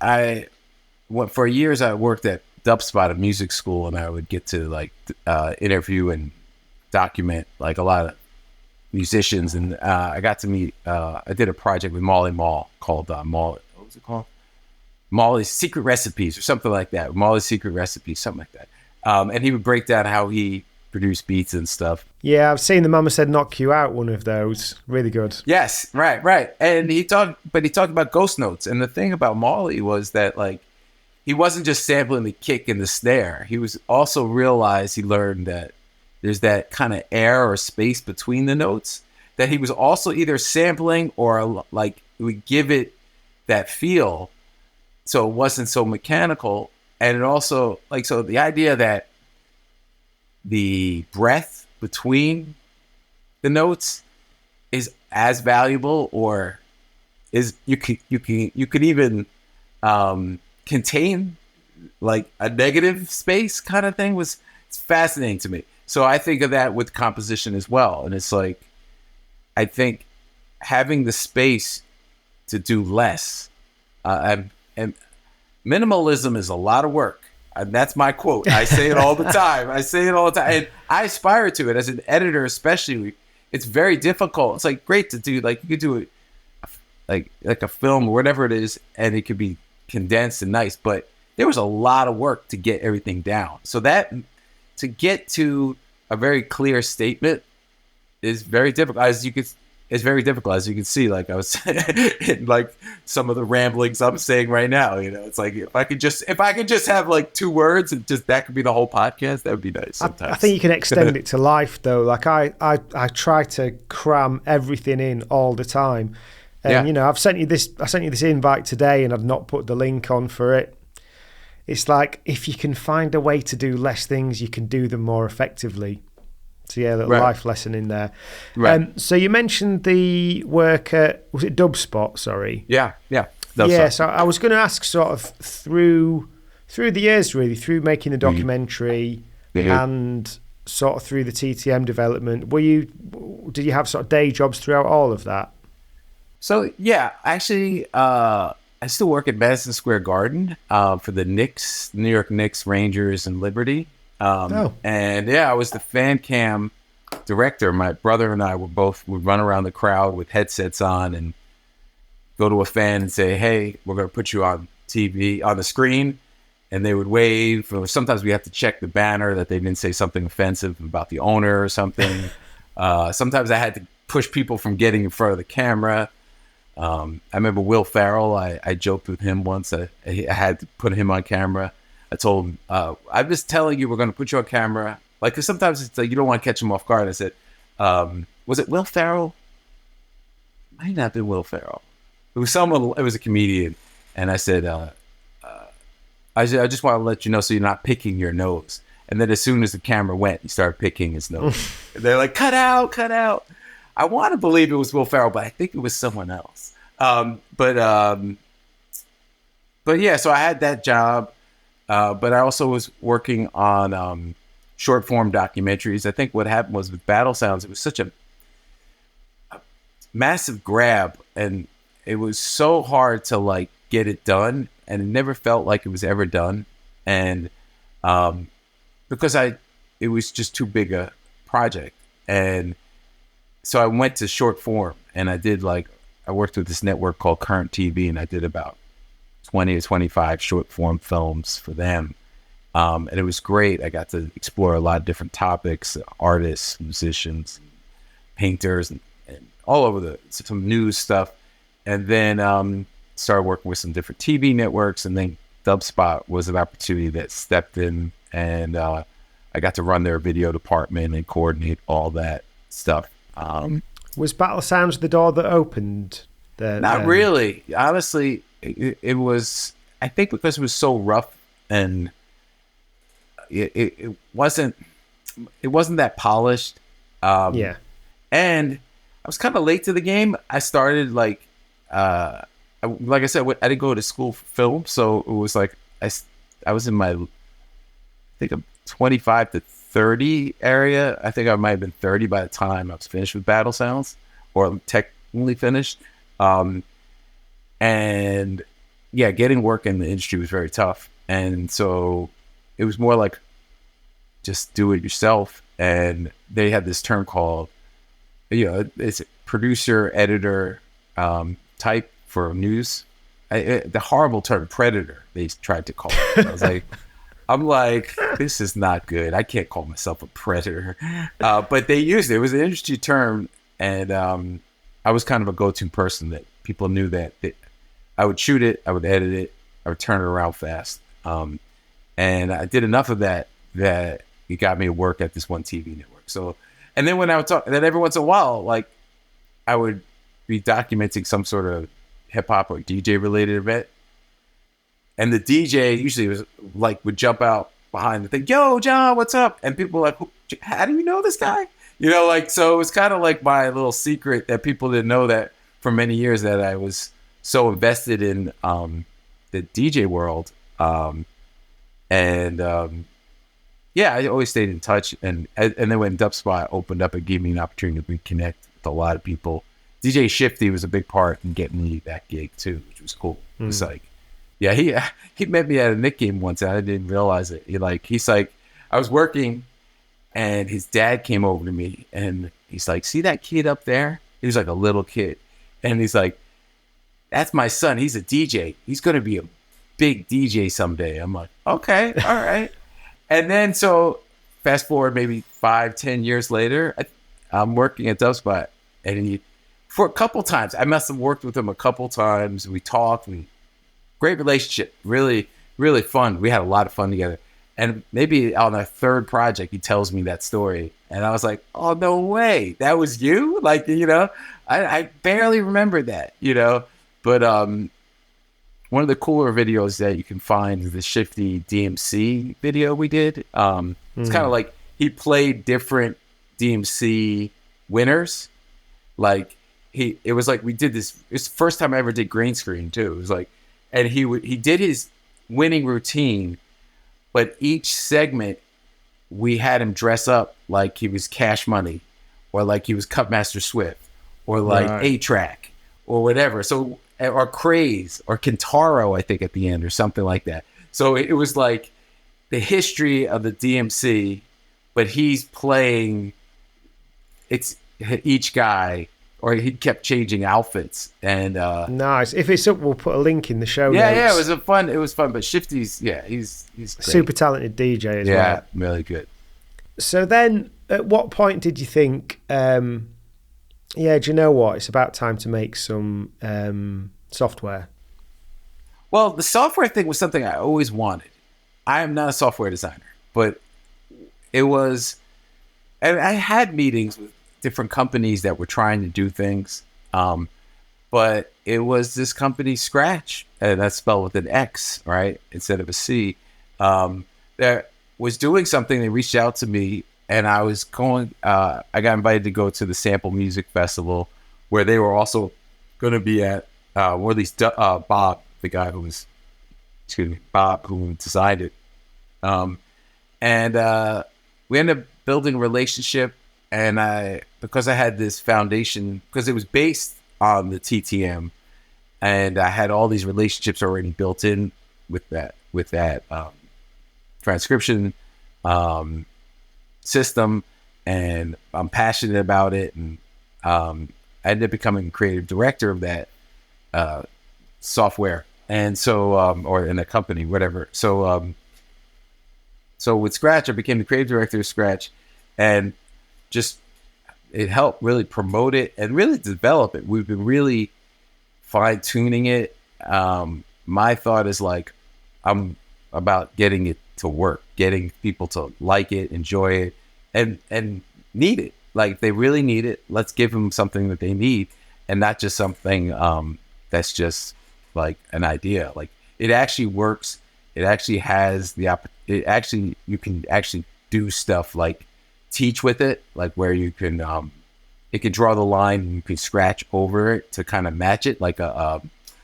for years I worked at Dubspot, a music school, and I would get to like interview and document like a lot of musicians. And I got to meet, I did a project with Molly Mall called what was it called? Molly's Secret Recipes or something like that. Molly's Secret Recipes, something like that. And he would break down how he produced beats and stuff. Yeah, I've seen the Mama Said Knock You Out, one of those. Really good. Yes, right. And he talked about ghost notes. And the thing about Molly was that like he wasn't just sampling the kick and the snare. He was also he learned that there's that kind of air or space between the notes that he was also either sampling or like it would give it that feel. So it wasn't so mechanical. And it also, like, so the idea that the breath between the notes is as valuable, or is you could even contain like a negative space kind of thing it's fascinating to me. So I think of that with composition as well. And it's like, I think having the space to do less, and minimalism is a lot of work. And that's my quote. I say it all the time. And I aspire to it as an editor, especially. It's very difficult. It's like great to do. Like you could do it like a film or whatever it is, and it could be condensed and nice. But there was a lot of work to get everything down. So that to get to a very clear statement is very difficult. It's very difficult, as you can see. Like I was in like some of the ramblings I'm saying right now. You know, it's like if I could just have like 2 words and just that could be the whole podcast, that would be nice. Sometimes I think you can extend it to life though. Like I try to cram everything in all the time. And you know, I sent you this invite today, and I've not put the link on for it. It's like if you can find a way to do less things, you can do them more effectively. So yeah, a little life lesson in there. Right. So you mentioned the work at, was it Dubspot? Sorry. Yeah. No, yeah, sorry. so I was going to ask sort of through the years, really, through making the documentary and sort of through the TTM development, did you have sort of day jobs throughout all of that? So, yeah, actually, I still work at Madison Square Garden for the Knicks, New York Knicks, Rangers, and Liberty. And yeah, I was the fan cam director. My brother and I would run around the crowd with headsets on and go to a fan and say, hey, we're going to put you on TV, on the screen. And they would wave. Or sometimes we have to check the banner that they didn't say something offensive about the owner or something. Sometimes I had to push people from getting in front of the camera. I remember Will Ferrell. I joked with him once. I had to put him on camera. I told him, I'm just telling you, we're going to put you on camera. Like, cause sometimes it's like, you don't want to catch him off guard. I said, was it Will Ferrell? Might not have been Will Ferrell. It was someone, it was a comedian. And I said, I just want to let you know so you're not picking your nose. And then as soon as the camera went, he started picking his nose. And they're like, cut out, cut out. I want to believe it was Will Ferrell, but I think it was someone else. But yeah, so I had that job. But I also was working on short form documentaries. I think what happened was with Battle Sounds, it was such a massive grab, and it was so hard to like get it done, and it never felt like it was ever done. And because it was just too big a project. And so I went to short form, and I worked with this network called Current TV, and I did about 20 to 25 short form films for them. And it was great. I got to explore a lot of different topics, artists, musicians, painters, and all over some news stuff. And then started working with some different TV networks, and then DubSpot was an opportunity that stepped in, and I got to run their video department and coordinate all that stuff. Was Battle Sounds the door that opened? Not really. Honestly, it was, I think because it was so rough, and it wasn't that polished. Yeah. And I was kind of late to the game. I started like I said, I didn't go to school for film, so it was like I was in my, I think I'm 25 to 30 area. I think I might have been 30 by the time I was finished with Battle Sounds, or technically finished. And yeah, getting work in the industry was very tough. And so it was more like just do it yourself. And they had this term called, it's producer, editor type for news. The horrible term, predator, they tried to call it. I'm like, this is not good. I can't call myself a predator. But they used it. It was an industry term. And I was kind of a go-to person that people knew that I would shoot it, I would edit it, I would turn it around fast. And I did enough of that it got me to work at this one TV network. So, and then when I would talk, then every once in a while, like I would be documenting some sort of hip hop or DJ related event. And the DJ usually would jump out behind the thing, yo, John, what's up? And people were like, how do you know this guy? So it was kind of like my little secret that people didn't know that for many years that I was so invested in the DJ world. Yeah, I always stayed in touch. And then when DubSpot opened up, it gave me an opportunity to reconnect with a lot of people. DJ Shifty was a big part in getting me that gig too, which was cool. It was like, yeah, he met me at a Knick game once, and I didn't realize it. He's like, I was working, and his dad came over to me, and he's like, see that kid up there? He was like a little kid. And he's like, that's my son. He's a DJ. He's going to be a big DJ someday. I'm like, okay, all right. And then so fast forward maybe 5-10 years later, I'm working at DubSpot, and for a couple times, I must have worked with him a couple times. We talked, great relationship, really, really fun. We had a lot of fun together. And maybe on a third project, he tells me that story. And I was like, oh, no way. That was you? I barely remember that, But one of the cooler videos that you can find is the Shifty DMC video we did. It's kind of like he played different DMC winners. Like it was like we did this. It's the first time I ever did green screen too. It was like, and he did his winning routine, but each segment we had him dress up like he was Cash Money, or like he was Cutmaster Swift, or like A-Track, or whatever. So, or Craze, or Kintaro, I think at the end, or something like that. So it was like the history of the DMC, but he's playing. It's each guy, or he kept changing outfits. And nice. If it's up, we'll put a link in the show notes. Yeah, it was fun. But Shifty's, he's great. Super talented DJ as well. Yeah, really good. So then, at what point did you think, do you know what? It's about time to make some software. Well, the software thing was something I always wanted. I am not a software designer, but it was, and I had meetings with different companies that were trying to do things. But it was this company, Sxratch, and that's spelled with an X, right, instead of a C, that was doing something. They reached out to me, and I was going, I got invited to go to the Sample Music Festival, where they were also going to be at, or at least Bob, the guy who was, Bob, who designed it. And we ended up building a relationship, and because I had this foundation, because it was based on the TTM, and I had all these relationships already built in with that transcription system, and I'm passionate about it, and I ended up becoming creative director of that software, and so or in a company, whatever. So with Sxratch, I became the creative director of Sxratch, and just it helped really promote it and really develop it. We've been really fine-tuning it. My thought is like, I'm about getting it to work, getting people to like it, enjoy it, and need it. Like, they really need it. Let's give them something that they need, and not just something that's just like an idea. Like, it actually works. It actually has you can actually do stuff like teach with it, like where you can it can draw the line and you can scratch over it to kind of match it, like a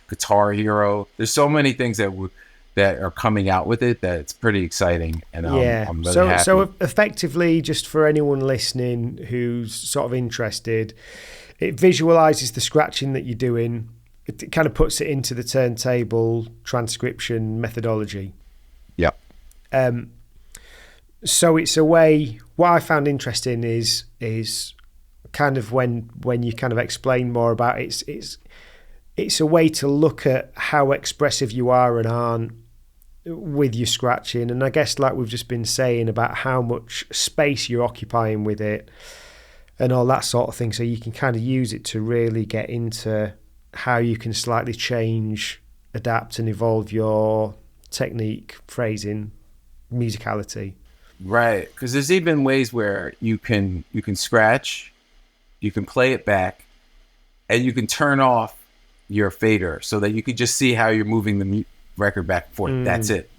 Guitar Hero. There's so many things that are coming out with it that it's pretty exciting, and I'm really happy. So effectively, just for anyone listening who's sort of interested, it visualizes the scratching that you're doing. It kind of puts it into the turntable transcription methodology. Yeah. So it's a way. What I found interesting is kind of when you kind of explain more about it, it's a way to look at how expressive you are and aren't with your scratching, and I guess like we've just been saying about how much space you're occupying with it and all that sort of thing. So you can kind of use it to really get into how you can slightly change, adapt, and evolve your technique, phrasing, musicality. Right, because there's even ways where you can scratch, you can play it back, and you can turn off your fader so that you can just see how you're moving the record back and forth. That's it.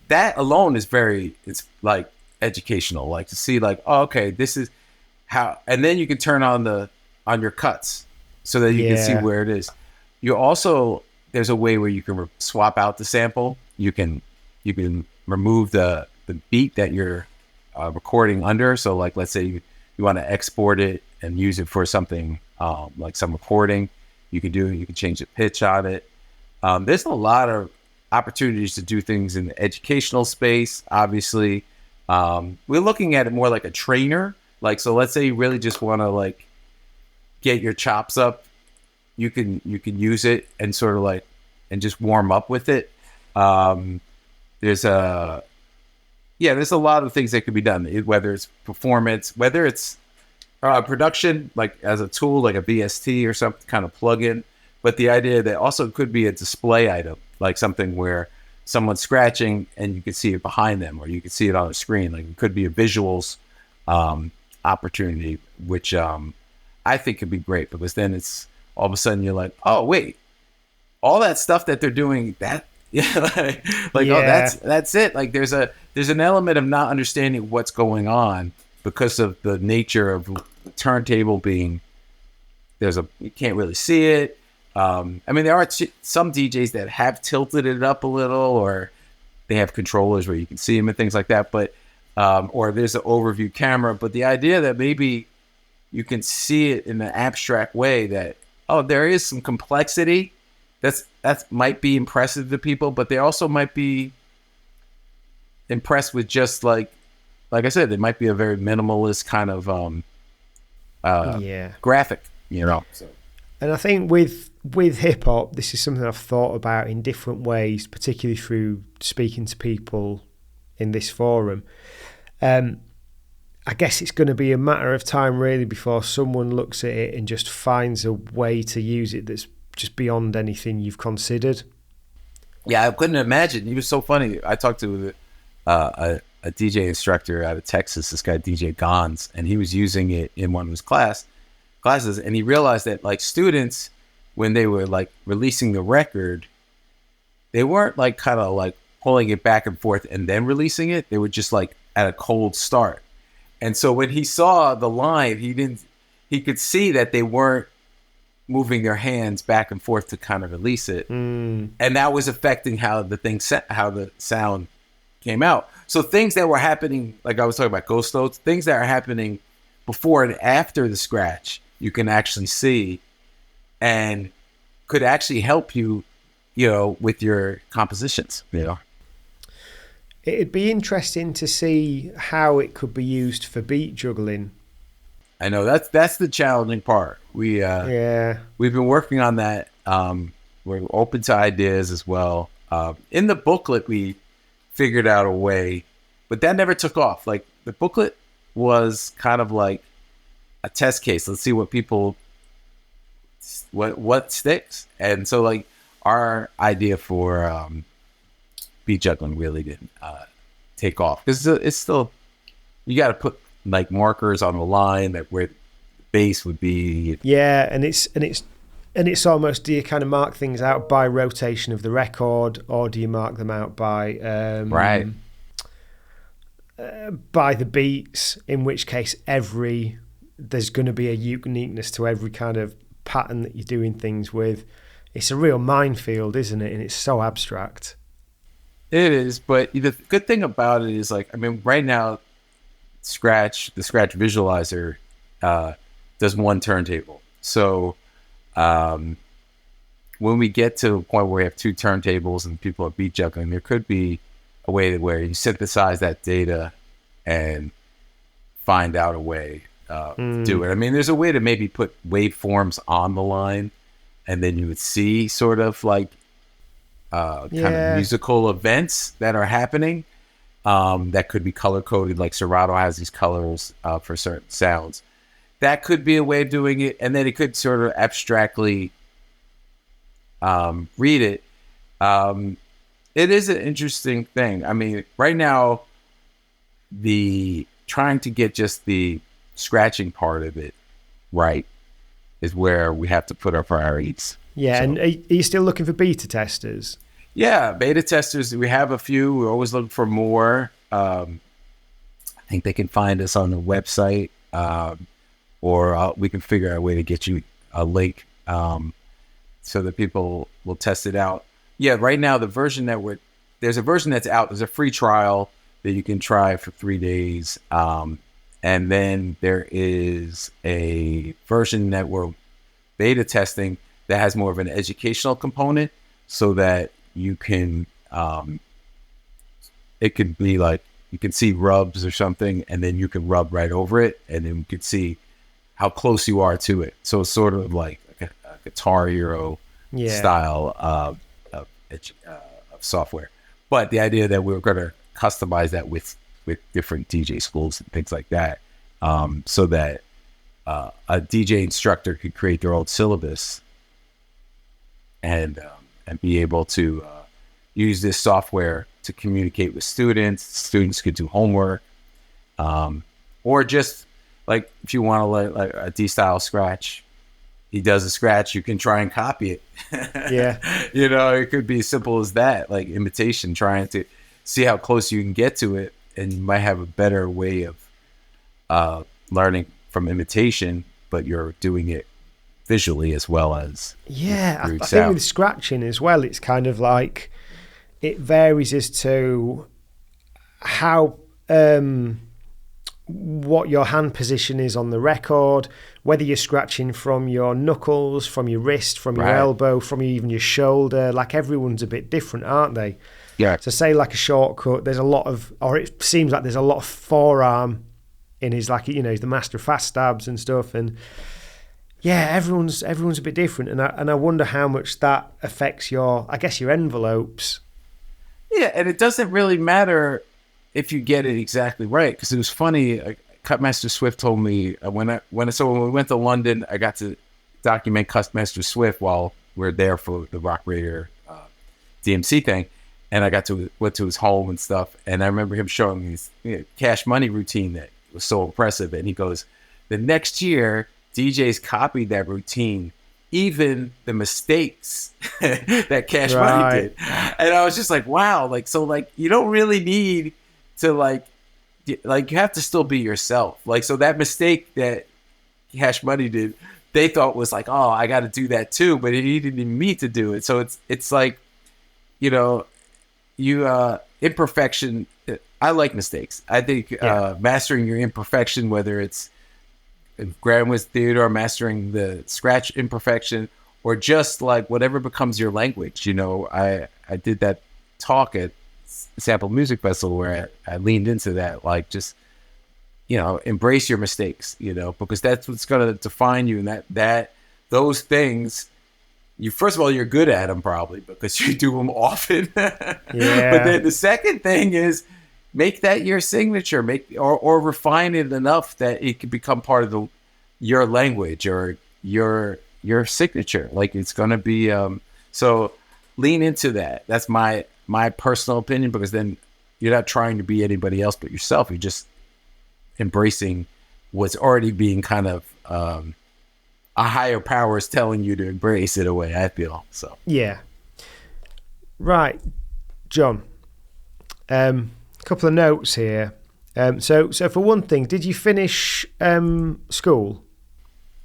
That alone is it's like educational, like to see like, oh, okay, this is how, and then you can turn on your cuts so that you can see where it is. You also, there's a way where you can swap out the sample. You can remove the beat that you're recording under. So like, let's say you want to export it and use it for something like some recording. You can change the pitch on it. There's a lot of opportunities to do things in the educational space. Obviously, we're looking at it more like a trainer. Like, so let's say you really just want to like get your chops up. You can use it and sort of like, and just warm up with it. There's a lot of things that could be done, whether it's performance, whether it's production, like as a tool, like a VST or some kind of plugin. But the idea that also could be a display item, like something where someone's scratching and you can see it behind them, or you can see it on the screen. Like it could be a visuals opportunity, which I think could be great, because then it's all of a sudden you're like, oh wait, all that stuff that they're doing, that oh, that's it. Like there's an element of not understanding what's going on because of the nature of the turntable being you can't really see it. I mean, there are some DJs that have tilted it up a little, or they have controllers where you can see them and things like that. But or there's an overview camera. But the idea that maybe you can see it in an abstract way, that there is some complexity. That might be impressive to people, but they also might be impressed with just like I said, it might be a very minimalist kind of graphic, So. And I think with hip hop, this is something I've thought about in different ways, particularly through speaking to people in this forum. I guess it's going to be a matter of time really before someone looks at it and just finds a way to use it that's just beyond anything you've considered. Yeah, I couldn't imagine. It was so funny. I talked to a DJ instructor out of Texas, this guy DJ Gons, and he was using it in one of his classes, and he realized that like students, when they were like releasing the record, they weren't like kind of like pulling it back and forth and then releasing it. They were just like at a cold start. And so when he saw the line, he could see that they weren't moving their hands back and forth to kind of release it. And that was affecting how the sound came out. So things that were happening, like I was talking about ghost notes, things that are happening before and after the scratch, you can actually see and could actually help you, with your compositions, It'd be interesting to see how it could be used for beat juggling. I know that's the challenging part. We've been working on that. We're open to ideas as well. In the booklet, we figured out a way, but that never took off. Like the booklet was kind of like a test case. Let's see what sticks. And so like our idea for beat juggling really didn't take off, because it's still, you got to put like markers on the line that where the bass would be. Yeah, and it's almost, do you kind of mark things out by rotation of the record, or do you mark them out by by the beats? In which case, there's going to be a uniqueness to every kind of pattern that you're doing things with. It's a real minefield, isn't it? And it's so abstract. It is, but the good thing about it is, like, I mean, right now, the Sxratch visualizer does one turntable. So when we get to a point where we have two turntables and people are beat juggling, there could be a way where you synthesize that data and find out a way to do it. I mean, there's a way to maybe put waveforms on the line, and then you would see sort of like kind of musical events that are happening that could be color coded, like Serato has these colors for certain sounds. That could be a way of doing it, and then it could sort of abstractly read it. It is an interesting thing. I mean, right now, trying to get just the scratching part of it right is where we have to put our priorities. Yeah, so. And are you still looking for beta testers? Yeah, beta testers. We have a few. We're always looking for more. I think they can find us on the website, or we can figure out a way to get you a link so that people will test it out. Yeah, right now there's a version that's out. There's a free trial that you can try for 3 days. And then there is a version that we're beta testing that has more of an educational component, so that you can, it could be like, you can see rubs or something, and then you can rub right over it, and then you can see how close you are to it. So it's sort of like a Guitar Hero style of software. But the idea that we're going to customize that with different DJ schools and things like that, so that a DJ instructor could create their own syllabus and be able to use this software to communicate with students. Students could do homework, or just like if you want to let like a D-style Sxratch, he does a scratch, you can try and copy it. Yeah. It could be as simple as that, like imitation, trying to see how close you can get to it, and you might have a better way of learning from imitation, but you're doing it visually as well as I through think sound. with scratching as well, it's kind of like it varies as to how what your hand position is on the record, whether you're scratching from your knuckles, from your wrist, from your elbow, from even your shoulder. Like everyone's a bit different, aren't they? Yeah. So say like a shortcut, there's a lot of, or it seems like there's a lot of forearm in his, like, you know, he's the master of fast stabs and stuff. And yeah, everyone's a bit different. And I wonder how much that affects your, I guess, your envelopes. Yeah, and it doesn't really matter if you get it exactly right, because it was funny. Cutmaster Swift told me when we went to London, I got to document Cutmaster Swift while we were there for the Roc Raida DMC thing, and I went to his home and stuff. And I remember him showing me his Cash Money routine that was so impressive. And he goes, the next year, DJs copied that routine, even the mistakes that Cash Money did. And I was just like, wow, like, so like, you don't really need to like you have to still be yourself. Like, so that mistake that Cash Money did, they thought was like, oh, I got to do that too, but he didn't even mean to do it. So it's like, you know, imperfection. I like mistakes. I think mastering your imperfection, whether it's Grand West Theater or mastering the Sxratch imperfection, or just like whatever becomes your language. You know, I did that talk at Sample Music Festival where I leaned into that, like, just, you know, embrace your mistakes, you know, because that's what's going to define you. And that those things, first of all, you're good at them probably because you do them often. Yeah. But then the second thing is make that your signature, or refine it enough that it can become part of your language or your signature. Like, it's going to be, so lean into that. That's my personal opinion, because then you're not trying to be anybody else but yourself. You're just embracing what's already being kind of, a higher power is telling you to embrace it, a way, I feel. So yeah. Right, John. Couple of notes here. So for one thing, did you finish school?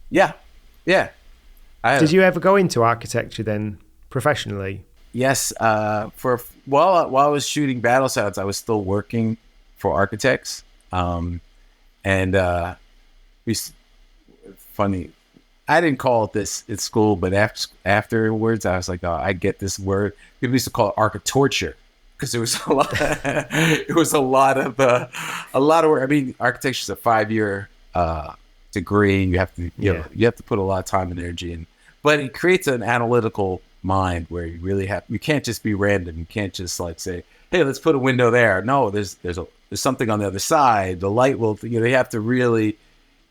Yeah. Did you ever go into architecture then professionally? Yes. While I was shooting battle sounds, I was still working for architects. Funny, I didn't call it this at school, but afterwards I was like, oh, I get this word. People used to call it architorture, because there was a lot. It was a lot of work. I mean, architecture is a 5-year degree. You have to, you have to put a lot of time and energy in. But it creates an analytical mind where you really you can't just be random. You can't just like say, hey, let's put a window there. No, there's something on the other side. The light will. You have to really.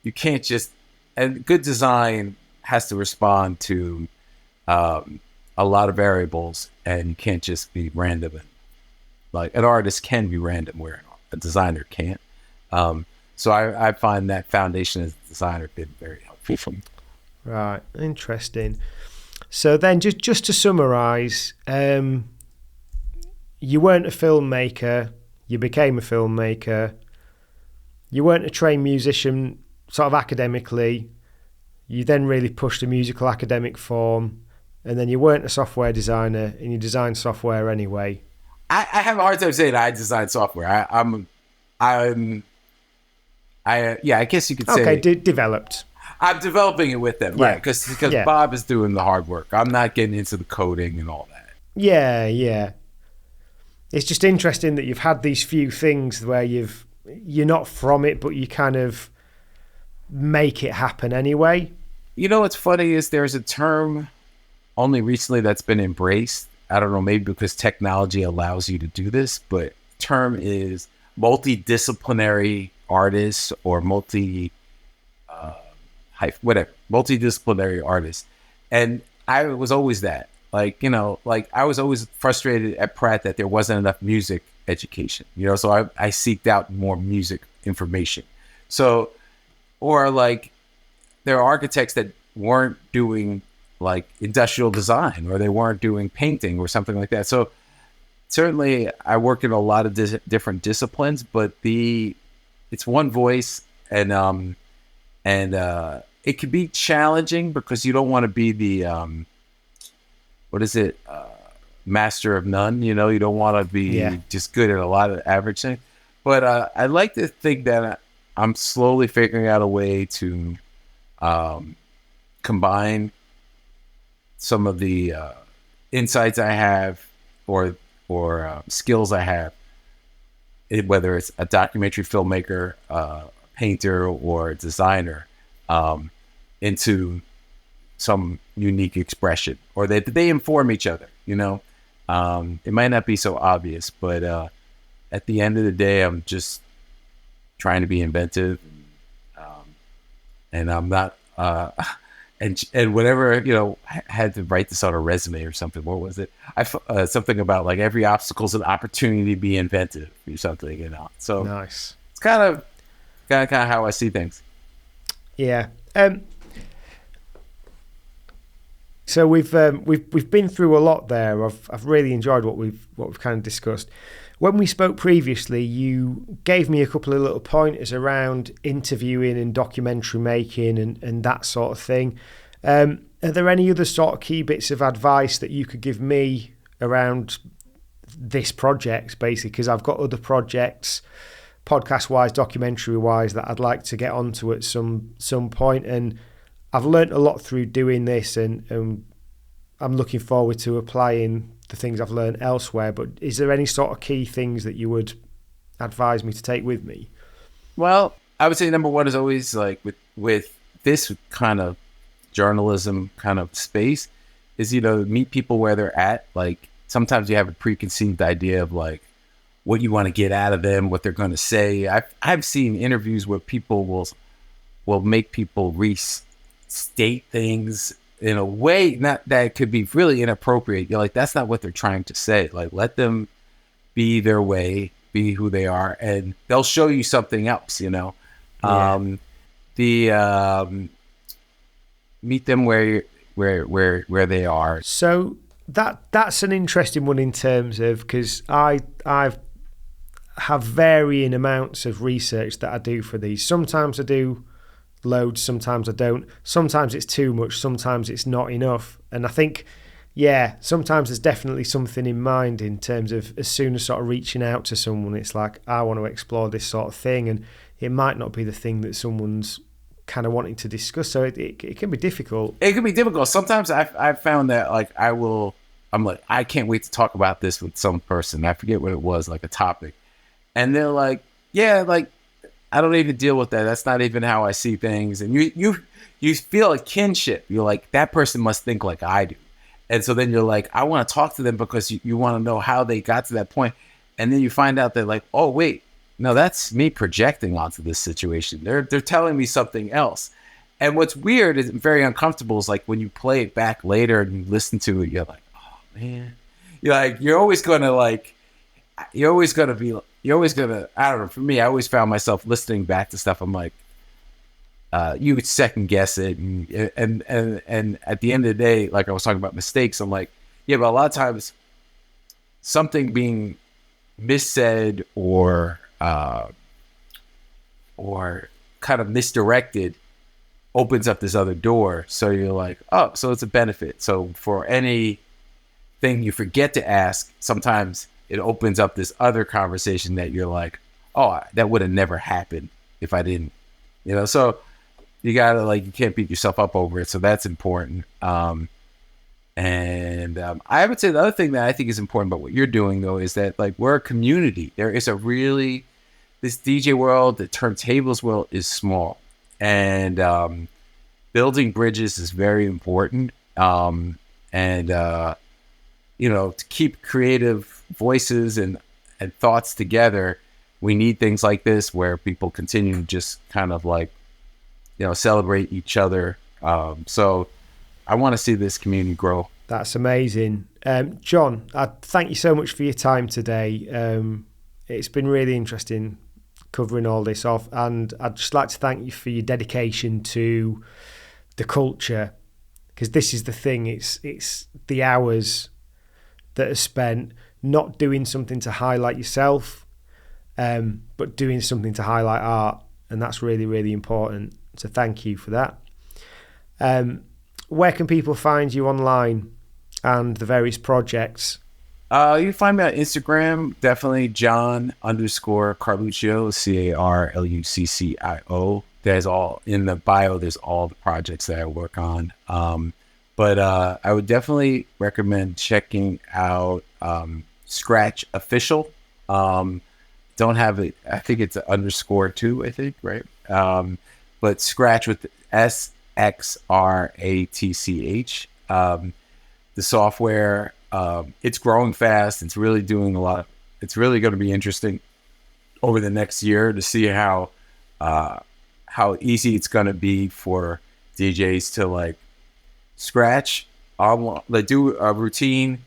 You can't just. And good design has to respond to a lot of variables, and you can't just be random. And, like, an artist can be random where a designer can't. So I find that foundation as a designer been very helpful for me. Right, interesting. So then, just to summarise, you weren't a filmmaker, you became a filmmaker. You weren't a trained musician, sort of academically. You then really pushed a musical academic form, and then you weren't a software designer, and you designed software anyway. I have a hard time saying I design software. I guess you could say. Okay, developed. I'm developing it with them, right? Because Bob is doing the hard work. I'm not getting into the coding and all that. Yeah. It's just interesting that you've had these few things where you're not from it, but you kind of make it happen anyway. You know what's funny is there's a term only recently that's been embraced. I don't know, maybe because technology allows you to do this, but term is multidisciplinary artists, or multidisciplinary artists. And I was always that. Like, I was always frustrated at Pratt that there wasn't enough music education, so I seeked out more music information. So, or like, there are architects that weren't doing like industrial design, or they weren't doing painting or something like that. So certainly I work in a lot of different disciplines, but it's one voice, and it it can be challenging because you don't want to be the master of none. You know, you don't want to be just good at a lot of average things. But I like to think that I'm slowly figuring out a way to combine some of the insights I have or skills I have, whether it's a documentary filmmaker, painter, or designer, into some unique expression, or that they inform each other. You know, it might not be so obvious, but at the end of the day, I'm just trying to be inventive, and I'm not. And whatever, you know, I had to write this on a resume or something. What was it? Something about like every obstacle's an opportunity to be inventive or something, you know. So nice. It's kind of how I see things. Yeah. So we've been through a lot there. I've really enjoyed what we've kind of discussed. When we spoke previously, you gave me a couple of little pointers around interviewing and documentary making and that sort of thing. Are there any other sort of key bits of advice that you could give me around this project, basically? Because I've got other projects, podcast-wise, documentary-wise, that I'd like to get onto at some point. And I've learnt a lot through doing this, and I'm looking forward to applying the things I've learned elsewhere. But is there any sort of key things that you would advise me to take with me? Well, I would say number one is always like with this kind of journalism kind of space is, you know, meet people where they're at. Like sometimes you have a preconceived idea of like what you want to get out of them, what they're going to say. I've seen interviews where people will make people restate things in a way not that it could be really inappropriate. You're like, that's not what they're trying to say. Like, let them be their way, be who they are, and they'll show you something else, you know. Meet them where they are. So that's an interesting one in terms of, because I have varying amounts of research that I do for these. Sometimes I do loads, sometimes I don't. Sometimes it's too much, sometimes it's not enough. And I think, sometimes there's definitely something in mind in terms of as soon as sort of reaching out to someone, it's like, I want to explore this sort of thing, and it might not be the thing that someone's kind of wanting to discuss. So it can be difficult. It can be difficult. Sometimes I've found that like I'm like, I can't wait to talk about this with some person. I forget what it was, like a topic. And they're like, yeah, like, I don't even deal with that. That's not even how I see things. And you feel a kinship. You're like, that person must think like I do. And so then you're like, I want to talk to them because you want to know how they got to that point. And then you find out that like, oh, wait, no, that's me projecting onto this situation. They're telling me something else. And what's weird is very uncomfortable is like when you play it back later and you listen to it, you're like, oh, man. You're always going to, I don't know, for me, I always found myself listening back to stuff. I'm like, you would second guess it. And at the end of the day, like I was talking about mistakes, I'm like, yeah, but a lot of times something being missaid or kind of misdirected opens up this other door. So you're like, oh, so it's a benefit. So for anything you forget to ask, sometimes it opens up this other conversation that you're like, oh, that would have never happened if I didn't, you know? So you gotta you can't beat yourself up over it. So that's important. I would say the other thing that I think is important about what you're doing though, is that like we're a community. There is this DJ world, the turntables world is small, and building bridges is very important. To keep creative voices and thoughts together, we need things like this where people continue to just kind of celebrate each other. So I want to see this community grow. That's amazing. John, I thank you so much for your time today. It's been really interesting covering all this off, and I'd just like to thank you for your dedication to the culture, because this is the thing, it's the hours that are spent not doing something to highlight yourself, but doing something to highlight art, and that's really, really important. So thank you for that. Where can people find you online and the various projects? You can find me on Instagram, definitely John_Carluccio, Carluccio. There's all in the bio. There's all the projects that I work on. But I would definitely recommend checking out Sxratch Official. Don't have it. I think it's an _2. I think right. But Sxratch with SXRATCH. The software. It's growing fast. It's really doing a lot. It's really going to be interesting over the next year to see how easy it's going to be for DJs to like scratch, like do a routine,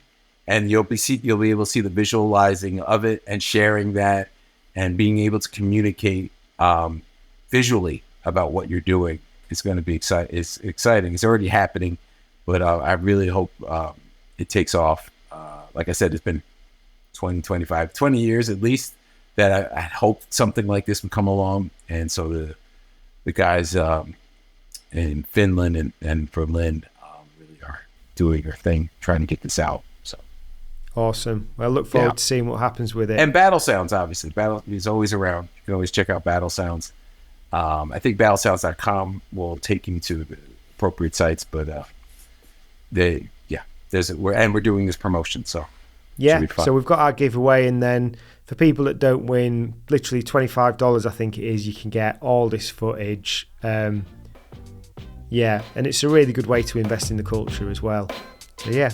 and you'll be able to see the visualizing of it and sharing that and being able to communicate visually about what you're doing. It's going to be exciting. It's exciting. It's already happening, but I really hope it takes off. Like I said, it's been 20 years at least that I hoped something like this would come along. And so the guys in Finland and Berlin really are doing their thing, trying to get this out. So awesome. Well, I look forward to seeing what happens with it. And Battle Sounds, obviously. Battle is always around. You can always check out Battle Sounds. I think battlesounds.com will take you to the appropriate sites, but we're doing this promotion, so yeah. So we've got our giveaway, and then for people that don't win, literally $25, I think it is, you can get all this footage. And it's a really good way to invest in the culture as well. So yeah,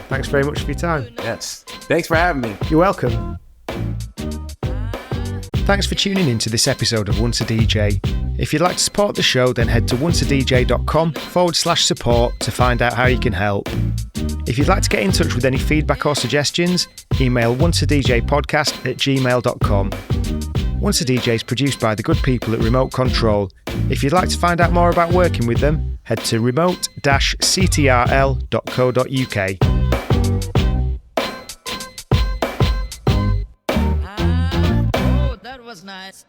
thanks very much for your time. Yes, thanks for having me. You're welcome. Thanks for tuning in to this episode of Once a DJ. If you'd like to support the show, then head to onceadj.com/support to find out how you can help. If you'd like to get in touch with any feedback or suggestions, email onceadjpodcast@gmail.com. Once a DJ is produced by the good people at Remote Control. If you'd like to find out more about working with them, head to remote-ctrl.co.uk. Was nice.